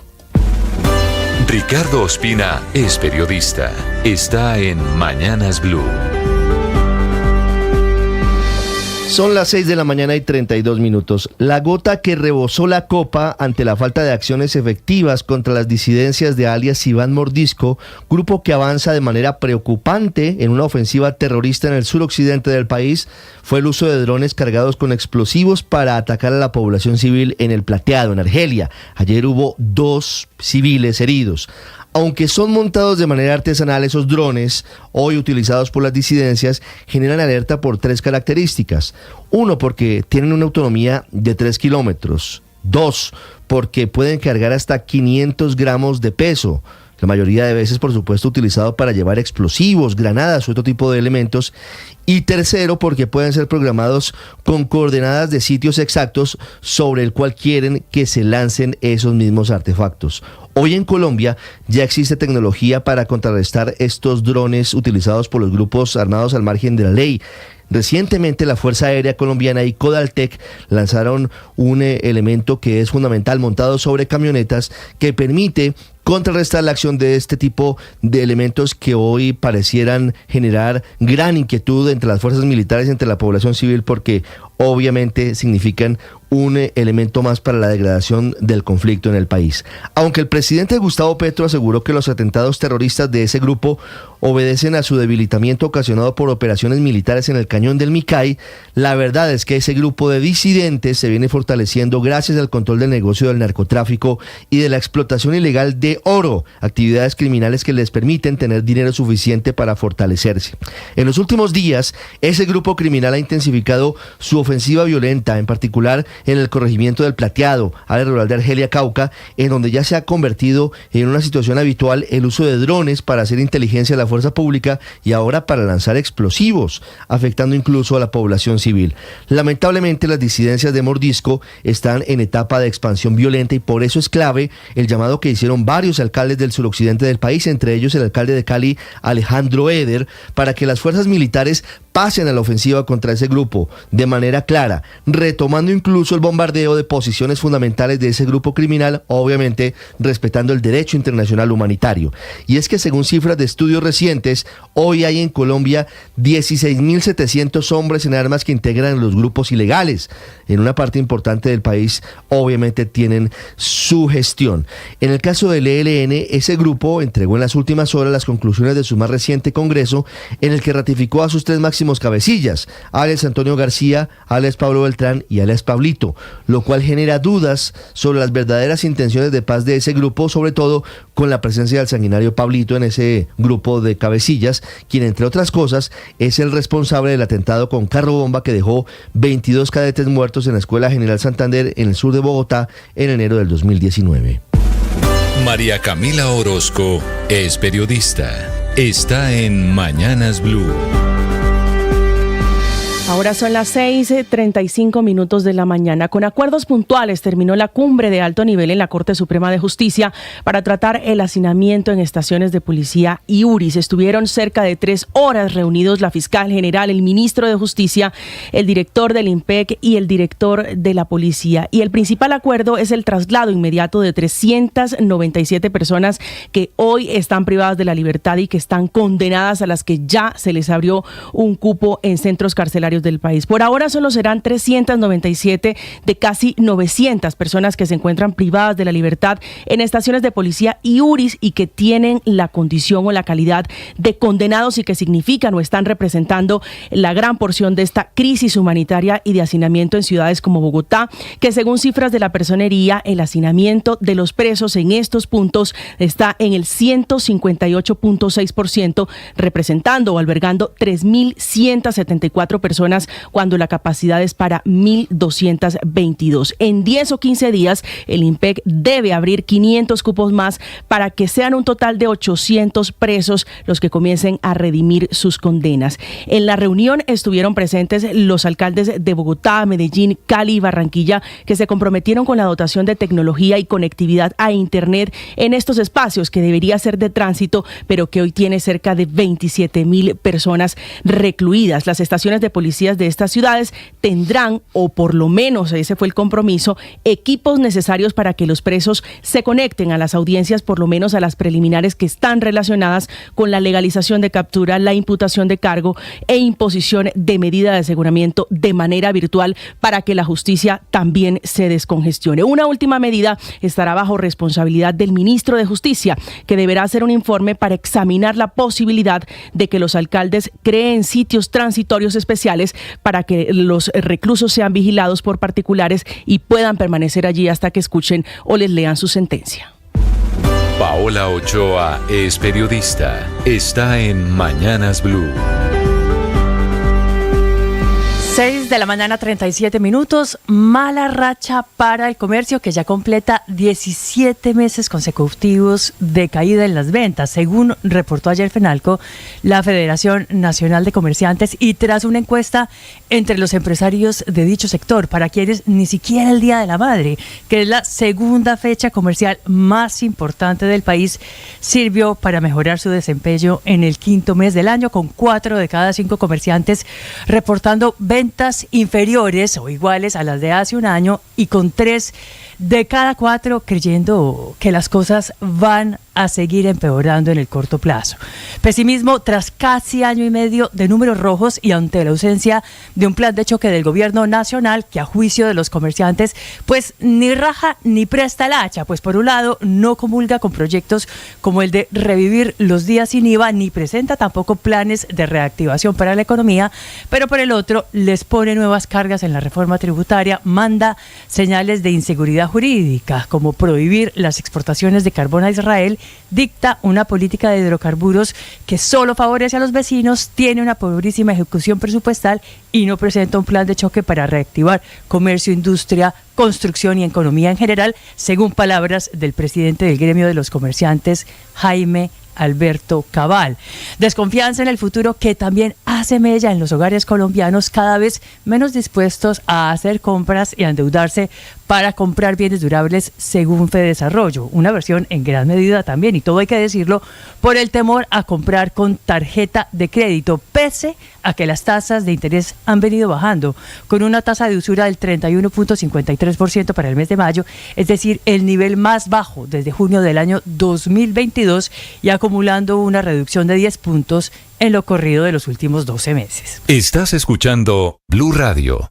Ricardo Ospina es periodista. Está en Mañanas Blue. Son las 6 de la mañana y 32 minutos. La gota que rebosó la copa ante la falta de acciones efectivas contra las disidencias de alias Iván Mordisco, grupo que avanza de manera preocupante en una ofensiva terrorista en el suroccidente del país, fue el uso de drones cargados con explosivos para atacar a la población civil en El Plateado, en Argelia. Ayer hubo 2 civiles heridos. Aunque son montados de manera artesanal, esos drones, hoy utilizados por las disidencias, generan alerta por 3 características. 1, porque tienen una autonomía de 3 kilómetros. 2, porque pueden cargar hasta 500 gramos de peso. La mayoría de veces, por supuesto, utilizado para llevar explosivos, granadas u otro tipo de elementos. Y tercero, porque pueden ser programados con coordenadas de sitios exactos sobre el cual quieren que se lancen esos mismos artefactos. Hoy en Colombia ya existe tecnología para contrarrestar estos drones utilizados por los grupos armados al margen de la ley. Recientemente la Fuerza Aérea Colombiana y Codaltec lanzaron un elemento que es fundamental montado sobre camionetas que permite contrarrestar la acción de este tipo de elementos que hoy parecieran generar gran inquietud entre las fuerzas militares y entre la población civil, porque obviamente significan un elemento más para la degradación del conflicto en el país. Aunque el presidente Gustavo Petro aseguró que los atentados terroristas de ese grupo obedecen a su debilitamiento ocasionado por operaciones militares en el Cañón del Micay, la verdad es que ese grupo de disidentes se viene fortaleciendo gracias al control del negocio del narcotráfico y de la explotación ilegal de oro, actividades criminales que les permiten tener dinero suficiente para fortalecerse. En los últimos días, ese grupo criminal ha intensificado su ofensiva violenta, en particular en el corregimiento del Plateado, área rural de Argelia, Cauca, en donde ya se ha convertido en una situación habitual el uso de drones para hacer inteligencia a la fuerza pública y ahora para lanzar explosivos, afectando incluso a la población civil. Lamentablemente, las disidencias de Mordisco están en etapa de expansión violenta y por eso es clave el llamado que hicieron varios alcaldes del suroccidente del país, entre ellos el alcalde de Cali, Alejandro Eder, para que las fuerzas militares pasen a la ofensiva contra ese grupo de manera manera clara, retomando incluso el bombardeo de posiciones fundamentales de ese grupo criminal, obviamente respetando el derecho internacional humanitario. Y es que según cifras de estudios recientes, hoy hay en Colombia 16.700 hombres en armas que integran los grupos ilegales. En una parte importante del país, obviamente tienen su gestión. En el caso del ELN, ese grupo entregó en las últimas horas las conclusiones de su más reciente congreso, en el que ratificó a sus 3 máximos cabecillas, alias Antonio García, alias Pablo Beltrán y alias Pablito, lo cual genera dudas sobre las verdaderas intenciones de paz de ese grupo, sobre todo con la presencia del sanguinario Pablito en ese grupo de cabecillas, quien entre otras cosas es el responsable del atentado con carro bomba que dejó 22 cadetes muertos en la Escuela General Santander en el sur de Bogotá en enero del 2019. María Camila Orozco es periodista. Está en Mañanas Blue. Ahora son las 6:35 de la mañana. Con acuerdos puntuales terminó la cumbre de alto nivel en la Corte Suprema de Justicia para tratar el hacinamiento en estaciones de policía y URIs. Estuvieron cerca de 3 horas reunidos la fiscal general, el ministro de Justicia, el director del IMPEC y el director de la policía. Y el principal acuerdo es el traslado inmediato de 397 personas que hoy están privadas de la libertad y que están condenadas, a las que ya se les abrió un cupo en centros carcelarios del país. Por ahora solo serán 397 de casi 900 personas que se encuentran privadas de la libertad en estaciones de policía y URIs y que tienen la condición o la calidad de condenados y que significan o están representando la gran porción de esta crisis humanitaria y de hacinamiento en ciudades como Bogotá, que según cifras de la Personería, el hacinamiento de los presos en estos puntos está en el 158.6%, representando o albergando 3.174 personas cuando la capacidad es para 1.222. En 10 o 15 días, el IMPEC debe abrir 500 cupos más para que sean un total de 800 presos los que comiencen a redimir sus condenas. En la reunión estuvieron presentes los alcaldes de Bogotá, Medellín, Cali y Barranquilla, que se comprometieron con la dotación de tecnología y conectividad a Internet en estos espacios, que debería ser de tránsito, pero que hoy tiene cerca de 27.000 personas recluidas. Las estaciones de policía de estas ciudades tendrán, o por lo menos ese fue el compromiso, equipos necesarios para que los presos se conecten a las audiencias, por lo menos a las preliminares que están relacionadas con la legalización de captura, la imputación de cargo e imposición de medida de aseguramiento de manera virtual, para que la justicia también se descongestione. Una última medida estará bajo responsabilidad del ministro de Justicia, que deberá hacer un informe para examinar la posibilidad de que los alcaldes creen sitios transitorios especiales para que los reclusos sean vigilados por particulares y puedan permanecer allí hasta que escuchen o les lean su sentencia. Paola Ochoa es periodista. Está en Mañanas Blue. 6:37 a.m. Mala racha para el comercio, que ya completa 17 meses consecutivos de caída en las ventas, según reportó ayer FENALCO, la Federación Nacional de Comerciantes, y tras una encuesta entre los empresarios de dicho sector, para quienes ni siquiera el Día de la Madre, que es la segunda fecha comercial más importante del país, sirvió para mejorar su desempeño en el quinto mes del año, con 4 de cada 5 comerciantes reportando ventas inferiores o iguales a las de hace un año, y con 3 de cada 4 creyendo que las cosas van a seguir empeorando en el corto plazo. Pesimismo tras casi año y medio de números rojos y ante la ausencia de un plan de choque del gobierno nacional, que a juicio de los comerciantes pues ni raja ni presta el hacha, pues por un lado no comulga con proyectos como el de revivir los días sin IVA, ni presenta tampoco planes de reactivación para la economía, pero por el otro les pone nuevas cargas en la reforma tributaria, manda señales de inseguridad jurídica, como prohibir las exportaciones de carbón a Israel, dicta una política de hidrocarburos que solo favorece a los vecinos, tiene una pobrísima ejecución presupuestal y no presenta un plan de choque para reactivar comercio, industria, construcción y economía en general, según palabras del presidente del gremio de los comerciantes, Jaime Alberto Cabal. Desconfianza en el futuro que también hace mella en los hogares colombianos, cada vez menos dispuestos a hacer compras y a endeudarse para comprar bienes durables según Fedesarrollo, una versión en gran medida también, y todo hay que decirlo, por el temor a comprar con tarjeta de crédito, pese a que las tasas de interés han venido bajando, con una tasa de usura del 31.53% para el mes de mayo, es decir, el nivel más bajo desde junio del año 2022 y acumulando una reducción de 10 puntos en lo corrido de los últimos 12 meses. Estás escuchando Blue Radio.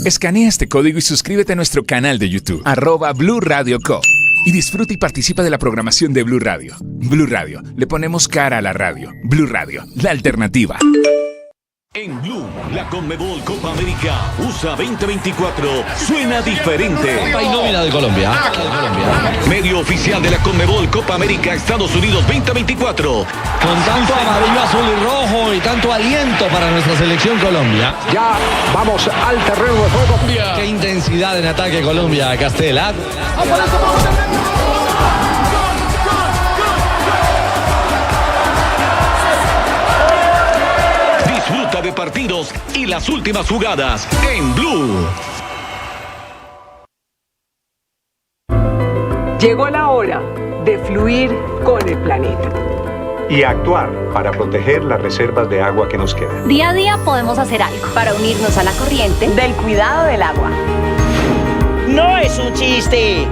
Escanea este código y suscríbete a nuestro canal de YouTube, @Blue Radio Co. Y disfruta y participa de la programación de Blue Radio. Blue Radio, le ponemos cara a la radio. Blue Radio, la alternativa. En Blue, la Conmebol Copa América USA 2024 suena diferente. Hay nómina de Colombia. Medio oficial de la Conmebol Copa América Estados Unidos 2024. Con tanto amarillo, azul y rojo y tanto aliento para nuestra selección Colombia. Ya vamos al terreno de juego. Qué intensidad en ataque Colombia, Castela. Disfruta de partidos y las últimas jugadas en Blue. Llegó la hora de fluir con el planeta. Y actuar para proteger las reservas de agua que nos quedan. Día a día podemos hacer algo para unirnos a la corriente del cuidado del agua. No es un chiste.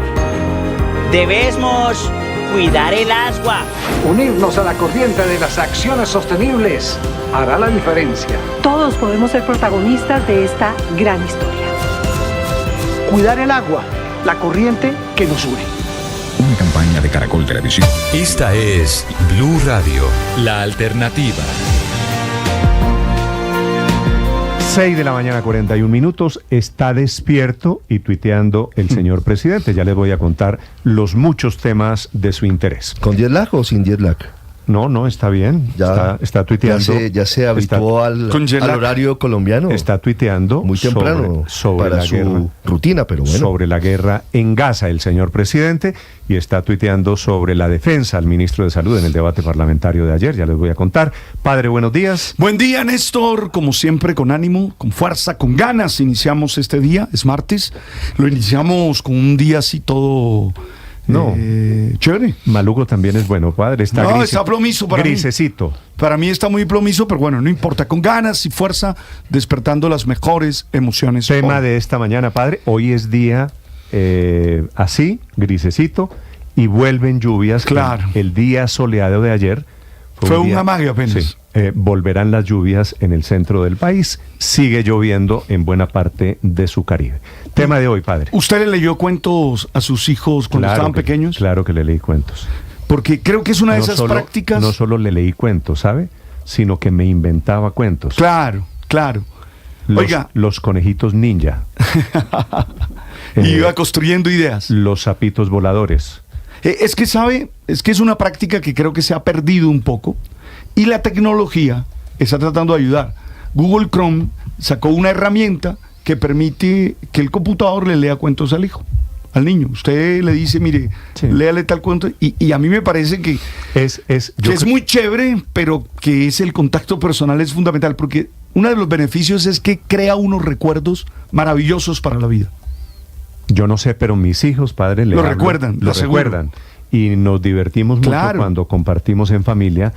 Debemos cuidar el agua. Unirnos a la corriente de las acciones sostenibles hará la diferencia. Todos podemos ser protagonistas de esta gran historia. Cuidar el agua, la corriente que nos une. Una campaña de Caracol Televisión. Esta es Blue Radio, la alternativa. 6 de la mañana, 41 minutos. Está despierto y tuiteando el señor presidente. Ya les voy a contar los muchos temas de su interés. ¿Con jet lag o sin jet lag? No, está bien. Ya está tuiteando. Ya se habituó al horario colombiano. Está tuiteando muy temprano sobre para la su guerra, rutina, pero bueno. Sobre la guerra en Gaza, el señor presidente, y está tuiteando sobre la defensa al ministro de Salud en el debate parlamentario de ayer. Ya les voy a contar. Padre, buenos días. Buen día, Néstor. Como siempre, con ánimo, con fuerza, con ganas. Iniciamos este día, es martes. Lo iniciamos con un día así todo... chévere. Maluco también es bueno, padre. Está plomizo para grisecito. mí. Para mí está muy plomizo, pero bueno, no importa. Con ganas y fuerza, despertando las mejores emociones. Tema de esta mañana, padre. Hoy es día así, grisecito, y vuelven lluvias. Claro. El día soleado de ayer fue un amague apenas. Sí. Volverán las lluvias en el centro del país. Sigue lloviendo en buena parte de su Caribe. Tema de hoy, padre. ¿Usted le leyó cuentos a sus hijos cuando estaban pequeños? Claro que le leí cuentos. Porque creo que es una de esas prácticas... No solo le leí cuentos, ¿sabe? Sino que me inventaba cuentos. Claro. Los conejitos ninja. Iba construyendo ideas. Los sapitos voladores. Es que es una práctica que creo que se ha perdido un poco. Y la tecnología está tratando de ayudar. Google Chrome sacó una herramienta que permite que el computador le lea cuentos al hijo, al niño. Usted le dice, mire, léale tal cuento. Y a mí me parece que es muy chévere, pero que el contacto personal es fundamental, porque uno de los beneficios es que crea unos recuerdos maravillosos para la vida. Yo no sé, pero mis hijos, padre, lo recuerdan. Y nos divertimos mucho cuando compartimos en familia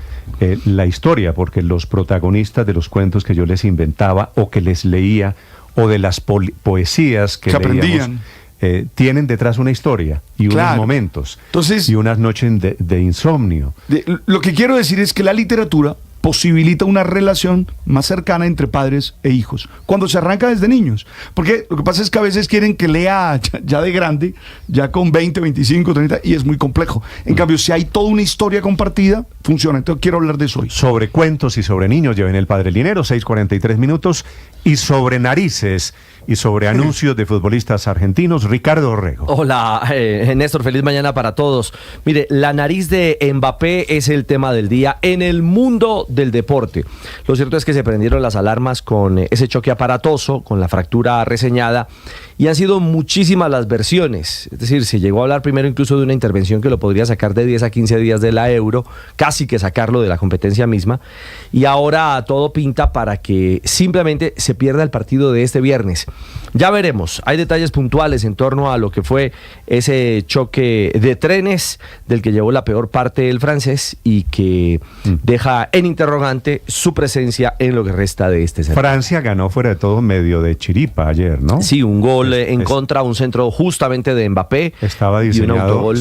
la historia, porque los protagonistas de los cuentos que yo les inventaba o que les leía, o de las poesías que leíamos, tienen detrás una historia y unos momentos. Entonces, y unas noches de insomnio. Lo que quiero decir es que la literatura posibilita una relación más cercana entre padres e hijos, cuando se arranca desde niños, porque lo que pasa es que a veces quieren que lea ya de grande, ya con 20, 25, 30, y es muy complejo. En cambio, si hay toda una historia compartida, funciona. Entonces quiero hablar de eso hoy. Sobre cuentos y sobre niños, ya ven el Padre Linero, 6:43 minutos, y sobre narices y sobre anuncios de futbolistas argentinos, Ricardo Orrego. Hola, Néstor, feliz mañana para todos. Mire, la nariz de Mbappé es el tema del día en el mundo del deporte. Lo cierto es que se prendieron las alarmas con ese choque aparatoso, con la fractura reseñada, y han sido muchísimas las versiones. Es decir, se llegó a hablar primero incluso de una intervención que lo podría sacar de 10 a 15 días de la Euro, casi que sacarlo de la competencia misma, y ahora todo pinta para que simplemente se pierda el partido de este viernes. Ya veremos, hay detalles puntuales en torno a lo que fue ese choque de trenes del que llevó la peor parte el francés y que deja en interrogante su presencia en lo que resta de este certamen. Francia ganó fuera de todo medio de chiripa ayer, ¿no? Sí, un gol en contra, un centro justamente de Mbappé. Estaba diseñado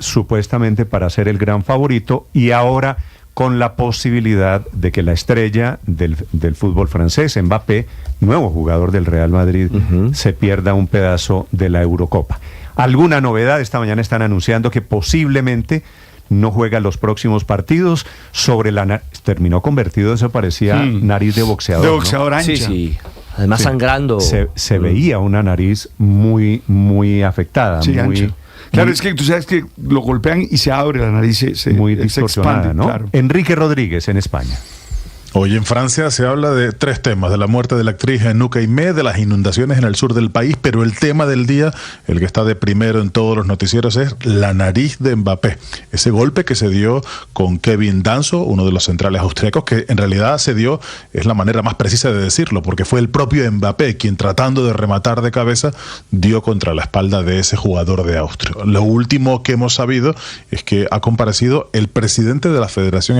supuestamente para ser el gran favorito, y ahora con la posibilidad de que la estrella del fútbol francés, Mbappé, nuevo jugador del Real Madrid, se pierda un pedazo de la Eurocopa. ¿Alguna novedad? Esta mañana están anunciando que posiblemente no juega los próximos partidos. Sobre la terminó convertido, eso parecía nariz de boxeador. De boxeador, ¿no? Sí, Ancha. sí. Además sangrando. Se veía una nariz muy, muy afectada. Sí, muy ancha. Claro, es que tú sabes que lo golpean y se abre la nariz, muy se distorsionada, expande, ¿no? claro. Enrique Rodríguez en España. Hoy en Francia se habla de 3 temas: de la muerte de la actriz Anouk Aimée, de las inundaciones en el sur del país, pero el tema del día, el que está de primero en todos los noticieros, es la nariz de Mbappé. Ese golpe que se dio con Kevin Danso, uno de los centrales austriacos, que en realidad se dio, es la manera más precisa de decirlo, porque fue el propio Mbappé quien, tratando de rematar de cabeza, dio contra la espalda de ese jugador de Austria. Lo último que hemos sabido es que ha comparecido el presidente de la Federación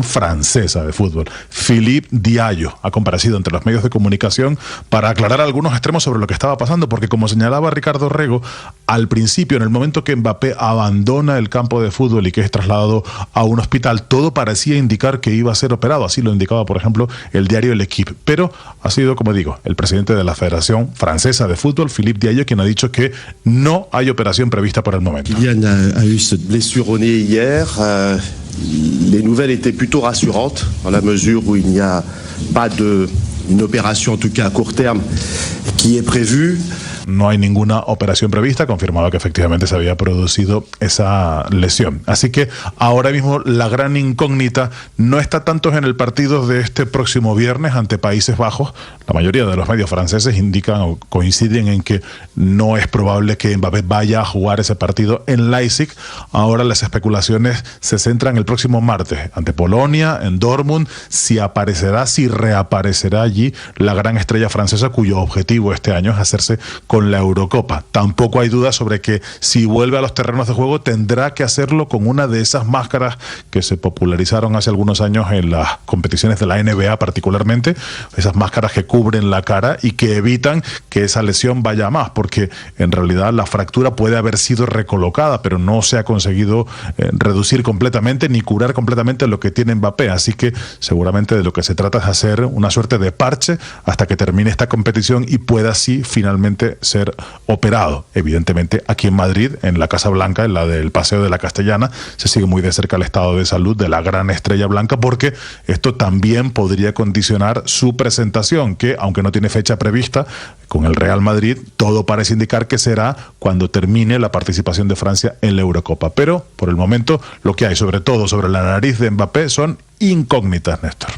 Francesa de Fútbol, Philippe Diallo. Ha comparecido ante los medios de comunicación para aclarar algunos extremos sobre lo que estaba pasando, porque como señalaba Ricardo Rego, al principio, en el momento que Mbappé abandona el campo de fútbol y que es trasladado a un hospital, todo parecía indicar que iba a ser operado. Así lo indicaba, por ejemplo, el diario L'Équipe. Pero ha sido, como digo, el presidente de la Federación Francesa de Fútbol, Philippe Diallo, quien ha dicho que no hay operación prevista por el momento. Kylian a eu cette blessure au nez hier. Les nouvelles étaient plutôt rassurantes, dans la mesure où il n'y a pas une opération, en tout cas à court terme, qui est prévue. No hay ninguna operación prevista, confirmaba que efectivamente se había producido esa lesión. Así que ahora mismo la gran incógnita no está tanto en el partido de este próximo viernes ante Países Bajos. La mayoría de los medios franceses indican o coinciden en que no es probable que Mbappé vaya a jugar ese partido en Leipzig. Ahora las especulaciones se centran el próximo martes ante Polonia, en Dortmund, si reaparecerá allí la gran estrella francesa cuyo objetivo este año es hacerse con la Eurocopa. Tampoco hay duda sobre que si vuelve a los terrenos de juego tendrá que hacerlo con una de esas máscaras que se popularizaron hace algunos años en las competiciones de la NBA particularmente, esas máscaras que cubren la cara y que evitan que esa lesión vaya a más, porque en realidad la fractura puede haber sido recolocada, pero no se ha conseguido reducir completamente ni curar completamente lo que tiene Mbappé, así que seguramente de lo que se trata es hacer una suerte de parche hasta que termine esta competición y pueda así finalmente ser operado. Evidentemente aquí en Madrid, en la Casa Blanca, en la del Paseo de la Castellana, se sigue muy de cerca el estado de salud de la gran estrella blanca, porque esto también podría condicionar su presentación, que aunque no tiene fecha prevista con el Real Madrid, todo parece indicar que será cuando termine la participación de Francia en la Eurocopa. Pero por el momento lo que hay, sobre todo sobre la nariz de Mbappé, son incógnitas, Néstor.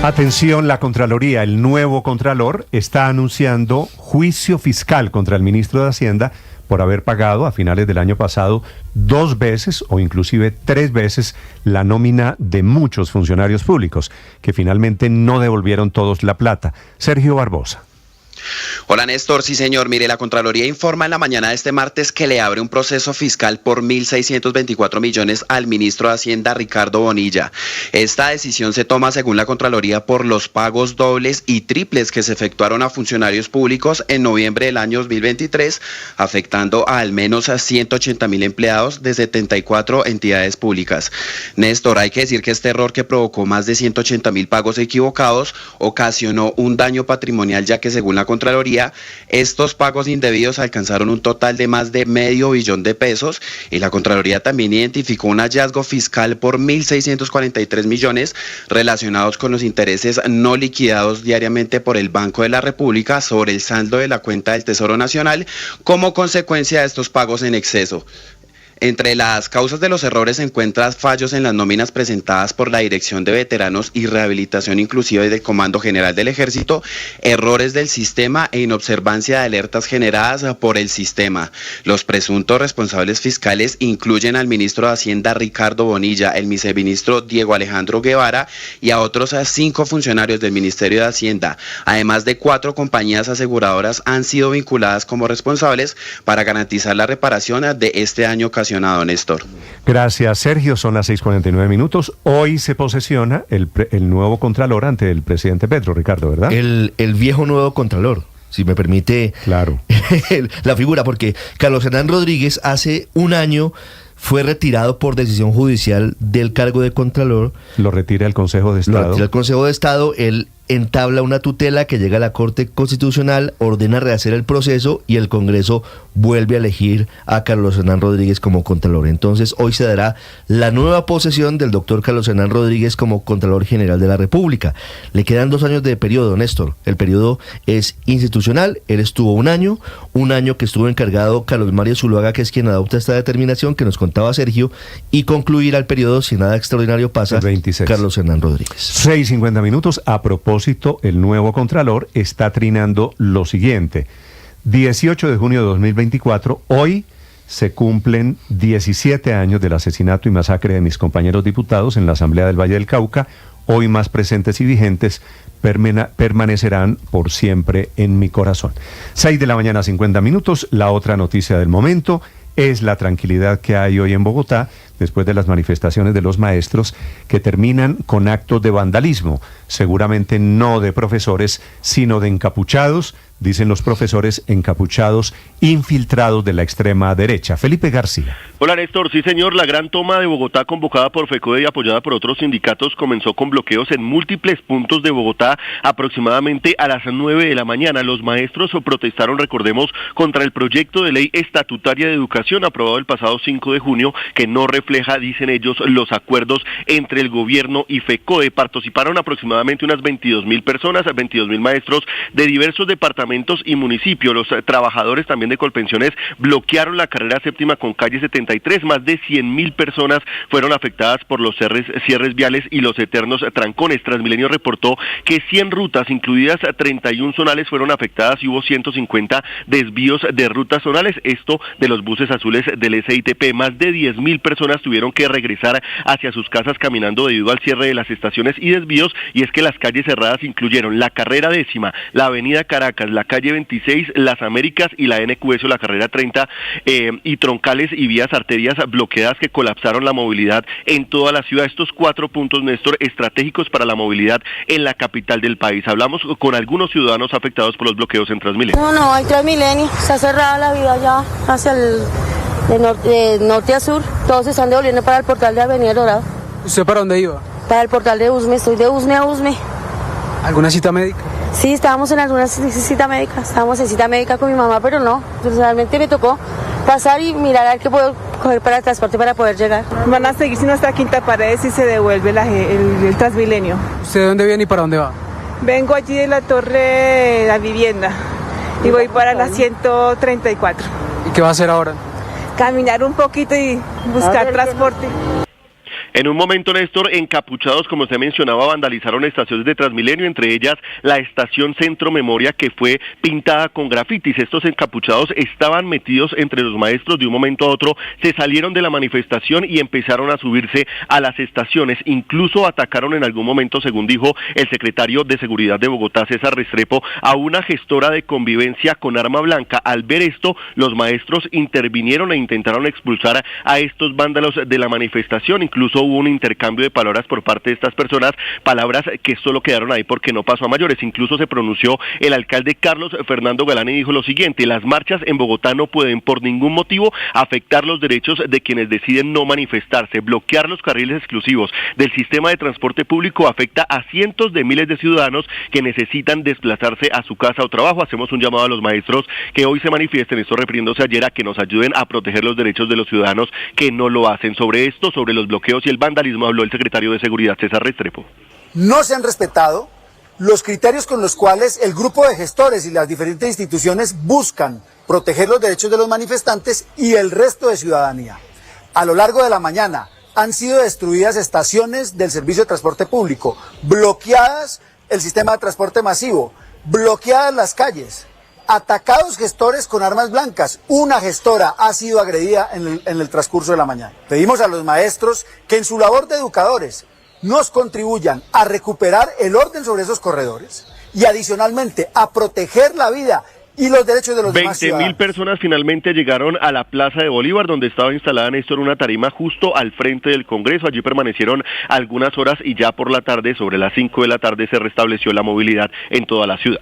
Atención, la Contraloría, el nuevo Contralor, está anunciando juicio fiscal contra el ministro de Hacienda por haber pagado a finales del año pasado 2 veces o inclusive 3 veces la nómina de muchos funcionarios públicos, que finalmente no devolvieron todos la plata. Sergio Barbosa. Hola Néstor, sí señor, mire, la Contraloría informa en la mañana de este martes que le abre un proceso fiscal por 1.624 millones al ministro de Hacienda, Ricardo Bonilla. Esta decisión se toma, según la Contraloría, por los pagos dobles y triples que se efectuaron a funcionarios públicos en noviembre del año 2023, afectando a al menos a 180.000 empleados de 74 entidades públicas. Néstor, hay que decir que este error, que provocó más de 180.000 pagos equivocados, ocasionó un daño patrimonial, ya que según la Contraloría, estos pagos indebidos alcanzaron un total de más de $500 millones y la Contraloría también identificó un hallazgo fiscal por 1.643 millones relacionados con los intereses no liquidados diariamente por el Banco de la República sobre el saldo de la cuenta del Tesoro Nacional como consecuencia de estos pagos en exceso. Entre las causas de los errores se encuentran fallos en las nóminas presentadas por la Dirección de Veteranos y Rehabilitación Inclusiva y del Comando General del Ejército, errores del sistema e inobservancia de alertas generadas por el sistema. Los presuntos responsables fiscales incluyen al ministro de Hacienda Ricardo Bonilla, el viceministro Diego Alejandro Guevara y a otros 5 funcionarios del Ministerio de Hacienda. Además de 4 compañías aseguradoras han sido vinculadas como responsables para garantizar la reparación de este daño ocasionado, Néstor. Gracias, Sergio. Son las 6:49 minutos. Hoy se posesiona el nuevo Contralor ante el presidente Petro, Ricardo, ¿verdad? El viejo nuevo Contralor, si me permite claro. la figura, porque Carlos Hernán Rodríguez hace un año fue retirado por decisión judicial del cargo de Contralor. Lo retira el Consejo de Estado. Lo retira el Consejo de Estado. Él entabla una tutela que llega a la Corte Constitucional, ordena rehacer el proceso y el Congreso vuelve a elegir a Carlos Hernán Rodríguez como Contralor. Entonces hoy se dará la nueva posesión del doctor Carlos Hernán Rodríguez como Contralor General de la República. Le quedan 2 años de periodo, Néstor. El periodo es institucional. Él estuvo un año que estuvo encargado Carlos Mario Zuluaga, que es quien adopta esta determinación que nos contaba Sergio, y concluirá el periodo, si nada extraordinario pasa, 26. Carlos Hernán Rodríguez. 6:50 minutos. A propósito, el nuevo Contralor está trinando lo siguiente. 18 de junio de 2024, hoy se cumplen 17 años del asesinato y masacre de mis compañeros diputados en la Asamblea del Valle del Cauca. Hoy más presentes y vigentes, permanecerán por siempre en mi corazón. 6 de la mañana, 50 minutos. La otra noticia del momento es la tranquilidad que hay hoy en Bogotá después de las manifestaciones de los maestros que terminan con actos de vandalismo, seguramente no de profesores, sino de encapuchados, dicen los profesores, encapuchados infiltrados de la extrema derecha. Felipe García. Hola Néstor, sí señor, la gran toma de Bogotá convocada por FECODE y apoyada por otros sindicatos comenzó con bloqueos en múltiples puntos de Bogotá aproximadamente a las 9 de la mañana. Los maestros protestaron, recordemos, contra el proyecto de ley estatutaria de educación aprobado el pasado 5 de junio que no refleja, dicen ellos, los acuerdos entre el gobierno y FECODE. Participaron aproximadamente unas 22.000 personas, 22.000 maestros de diversos departamentos y municipios. Los trabajadores también de Colpensiones bloquearon la carrera séptima con calle 73. Más de 100.000 personas fueron afectadas por los cierres viales y los eternos trancones. Transmilenio reportó que 100 rutas, incluidas 31 zonales, fueron afectadas y hubo 150 desvíos de rutas zonales. Esto de los buses azules del SITP. Más de 10.000 personas tuvieron que regresar hacia sus casas caminando debido al cierre de las estaciones y desvíos, y es que las calles cerradas incluyeron la carrera décima, la avenida Caracas, la calle 26, las Américas y la NQS o la carrera 30, y troncales y vías arterias bloqueadas que colapsaron la movilidad en toda la ciudad. Estos 4 puntos, Néstor, estratégicos para la movilidad en la capital del país. Hablamos con algunos ciudadanos afectados por los bloqueos en Transmilenio. No, hay Transmilenio, está cerrada la vía ya hacia de norte a sur. Todos se están devolviendo para el portal de Avenida Dorado. ¿Usted para dónde iba? Para el portal de Usme, estoy de Usme a Usme. ¿Alguna cita médica? Sí, estábamos en alguna cita médica, estábamos en cita médica con mi mamá, pero no, realmente me tocó pasar y mirar a ver qué puedo coger para el transporte para poder llegar. Van a seguir sin hasta Quinta Paredes y se devuelve el Transmilenio. ¿Usted de dónde viene y para dónde va? Vengo allí de la Torre de la Vivienda y voy para la 134. ¿Y qué va a hacer ahora? Caminar un poquito y buscar transporte. En un momento, Néstor, encapuchados, como usted mencionaba, vandalizaron estaciones de Transmilenio, entre ellas la estación Centro Memoria, que fue pintada con grafitis. Estos encapuchados estaban metidos entre los maestros. De un momento a otro se salieron de la manifestación y empezaron a subirse a las estaciones. Incluso atacaron en algún momento, según dijo el secretario de Seguridad de Bogotá, César Restrepo, a una gestora de convivencia con arma blanca. Al ver esto, los maestros intervinieron e intentaron expulsar a estos vándalos de la manifestación. Incluso hubo un intercambio de palabras por parte de estas personas, palabras que solo quedaron ahí porque no pasó a mayores. Incluso se pronunció el alcalde Carlos Fernando Galán y dijo lo siguiente: las marchas en Bogotá no pueden por ningún motivo afectar los derechos de quienes deciden no manifestarse. Bloquear los carriles exclusivos del sistema de transporte público afecta a cientos de miles de ciudadanos que necesitan desplazarse a su casa o trabajo. Hacemos un llamado a los maestros que hoy se manifiesten, esto refiriéndose ayer, a que nos ayuden a proteger los derechos de los ciudadanos que no lo hacen. Sobre esto, sobre los bloqueos y el vandalismo, habló el secretario de Seguridad, César Restrepo. No se han respetado los criterios con los cuales el grupo de gestores y las diferentes instituciones buscan proteger los derechos de los manifestantes y el resto de ciudadanía. A lo largo de la mañana han sido destruidas estaciones del servicio de transporte público, bloqueadas el sistema de transporte masivo, bloqueadas las calles, atacados gestores con armas blancas. Una gestora ha sido agredida en el transcurso de la mañana. Pedimos a los maestros que en su labor de educadores nos contribuyan a recuperar el orden sobre esos corredores y adicionalmente a proteger la vida y los derechos de los demás ciudadanos. 20.000 personas finalmente llegaron a la Plaza de Bolívar, donde estaba instalada, Néstor, una tarima justo al frente del Congreso. Allí permanecieron algunas horas y ya por la tarde, sobre las 5 de la tarde, se restableció la movilidad en toda la ciudad.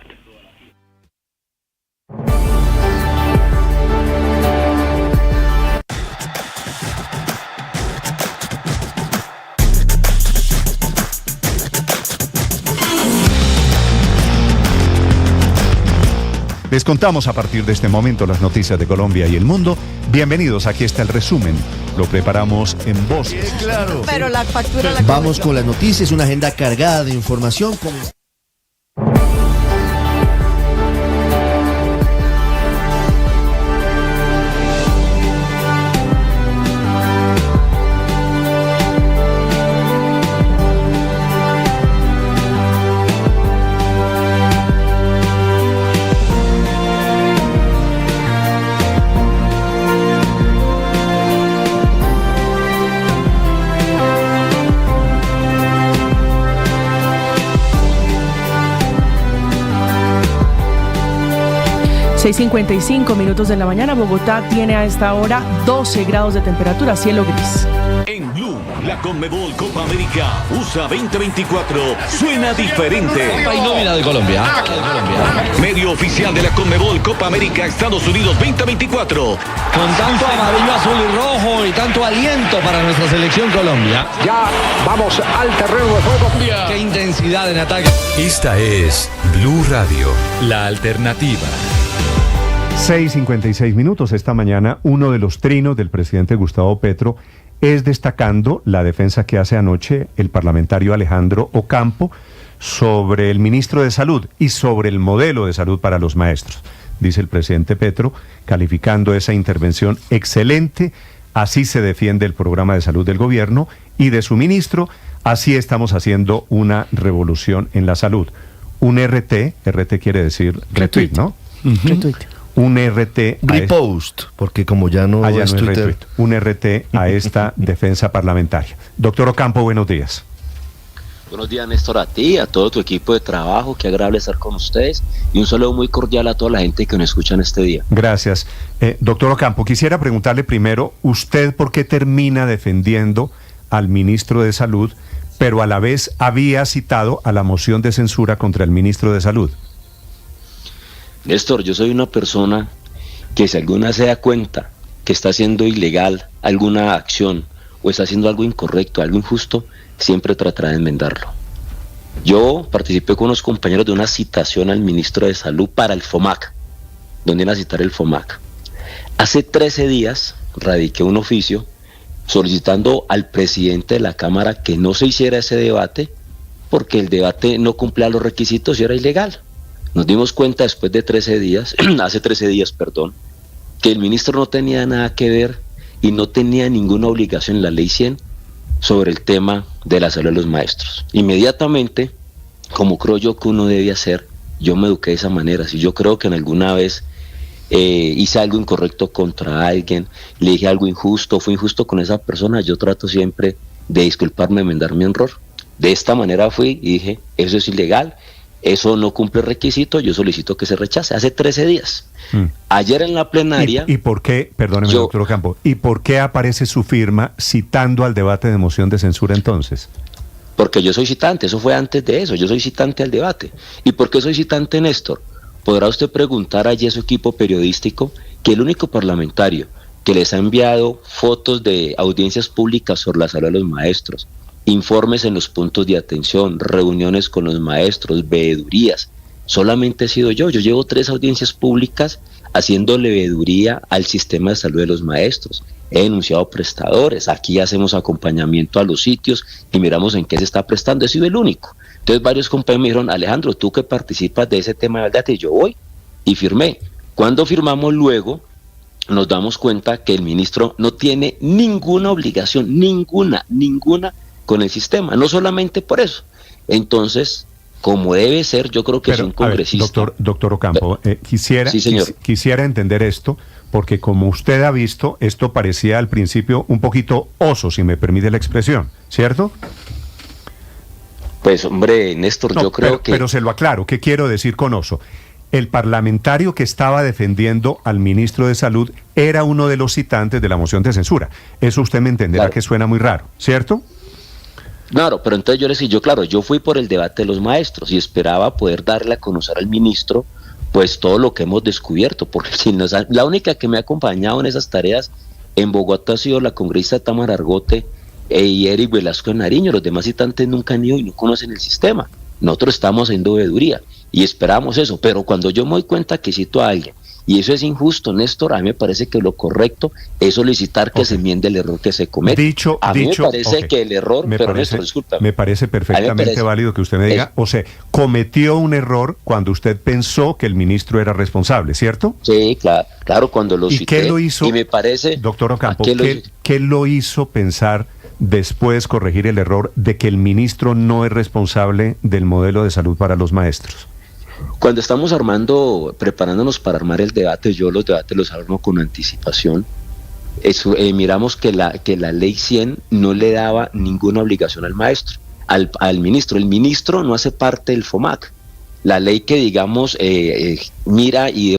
Les contamos a partir de este momento las noticias de Colombia y el mundo. Bienvenidos, aquí está el resumen. Lo preparamos en voces. Sí, claro. Pero la factura la Vamos con las noticias, una agenda cargada de información. ...6:55 de la mañana, Bogotá tiene a esta hora 12 grados de temperatura, cielo gris. En Blue, la Conmebol Copa América USA 2024 suena diferente. Hay nómina de Colombia. Medio oficial de la Conmebol Copa América Estados Unidos 2024. Con tanto amarillo, azul y rojo y tanto aliento para nuestra selección Colombia. Ya vamos al terreno de juego. Qué intensidad en ataque. Esta es Blue Radio, la alternativa. 6:56 esta mañana. Uno de los trinos del presidente Gustavo Petro es destacando la defensa que hace anoche el parlamentario Alejandro Ocampo sobre el ministro de Salud y sobre el modelo de salud para los maestros. Dice el presidente Petro, calificando esa intervención excelente: así se defiende el programa de salud del gobierno y de su ministro, así estamos haciendo una revolución en la salud. Un RT quiere decir retweet, ¿no? Retweet. Un RT repost, porque como ya no es Twitter. Retweet, un RT a esta defensa parlamentaria. Doctor Ocampo, buenos días. Buenos días, Néstor, a ti, a todo tu equipo de trabajo, qué agradable estar con ustedes, y un saludo muy cordial a toda la gente que nos escucha en este día. Gracias. Doctor Ocampo, quisiera preguntarle primero, ¿usted por qué termina defendiendo al ministro de Salud, pero a la vez había citado a la moción de censura contra el ministro de Salud? Néstor, yo soy una persona que si alguna se da cuenta que está haciendo ilegal alguna acción o está haciendo algo incorrecto, algo injusto, siempre tratará de enmendarlo. Yo participé con unos compañeros de una citación al ministro de Salud para el FOMAC, donde iban a citar el FOMAC. Hace 13 días radiqué un oficio solicitando al presidente de la Cámara que no se hiciera ese debate porque el debate no cumplía los requisitos y era ilegal. Nos dimos cuenta después de 13 días, hace 13 días, que el ministro no tenía nada que ver y no tenía ninguna obligación en la ley 100 sobre el tema de la salud de los maestros. Inmediatamente, como creo yo que uno debe hacer, yo me eduqué de esa manera. Si yo creo que en alguna vez hice algo incorrecto contra alguien, le dije algo injusto, fue injusto con esa persona, yo trato siempre de disculparme, enmendar mi error. De esta manera fui y dije, eso es ilegal. eso no cumple requisito, yo solicito que se rechace. Hace 13 días. Ayer en la plenaria... ¿Y por qué, perdóneme, doctor Ocampo, y por qué aparece su firma citando al debate de moción de censura entonces? Porque yo soy citante, eso fue antes de eso, yo soy citante al debate. ¿Y por qué soy citante, Néstor? Podrá usted preguntar allí a su equipo periodístico que el único parlamentario que les ha enviado fotos de audiencias públicas sobre la salud de los maestros, informes en los puntos de atención, reuniones con los maestros, veedurías, solamente he sido yo. Yo llevo 3 audiencias públicas haciéndole veeduría al sistema de salud de los maestros. He denunciado prestadores, aquí hacemos acompañamiento a los sitios y miramos en qué se está prestando. He sido el único. Entonces varios compañeros me dijeron, Alejandro, tú que participas de ese tema de verdad, y yo voy y firmé. Cuando firmamos luego, nos damos cuenta que el ministro no tiene ninguna obligación, ninguna, con el sistema, no solamente por eso. Entonces, como debe ser, yo creo que es un congresista. Doctor Ocampo, quisiera entender esto, porque como usted ha visto, esto parecía al principio un poquito oso, si me permite la expresión, ¿cierto? Pues hombre, Néstor, yo creo que... Pero se lo aclaro, ¿qué quiero decir con oso? El parlamentario que estaba defendiendo al ministro de Salud era uno de los citantes de la moción de censura. Eso usted me entenderá que suena muy raro, ¿cierto? Claro, pero entonces yo le decía, yo fui por el debate de los maestros y esperaba poder darle a conocer al ministro pues todo lo que hemos descubierto, porque la única que me ha acompañado en esas tareas en Bogotá ha sido la congresista Tamara Argote y Eric Velasco de Nariño. Los demás citantes nunca han ido y no conocen el sistema. Nosotros estamos haciendo veeduría y esperamos eso, pero cuando yo me doy cuenta que cito a alguien y eso es injusto, Néstor, a mí me parece que lo correcto es solicitar que se enmiende el error que se comete. A mí me parece que el error, Néstor, discúlpame. Me parece perfectamente válido que usted me diga, o sea, cometió un error cuando usted pensó que el ministro era responsable, ¿cierto? Sí, claro, cuando lo cité. ¿Y qué lo hizo, y me parece, doctor Ocampo, qué lo hizo pensar después corregir el error de que el ministro no es responsable del modelo de salud para los maestros? Cuando estamos preparándonos para armar el debate, yo los debates los armo con anticipación. Miramos que la ley 100 no le daba ninguna obligación al maestro, al ministro. El ministro no hace parte del FOMAC. La ley que digamos mira y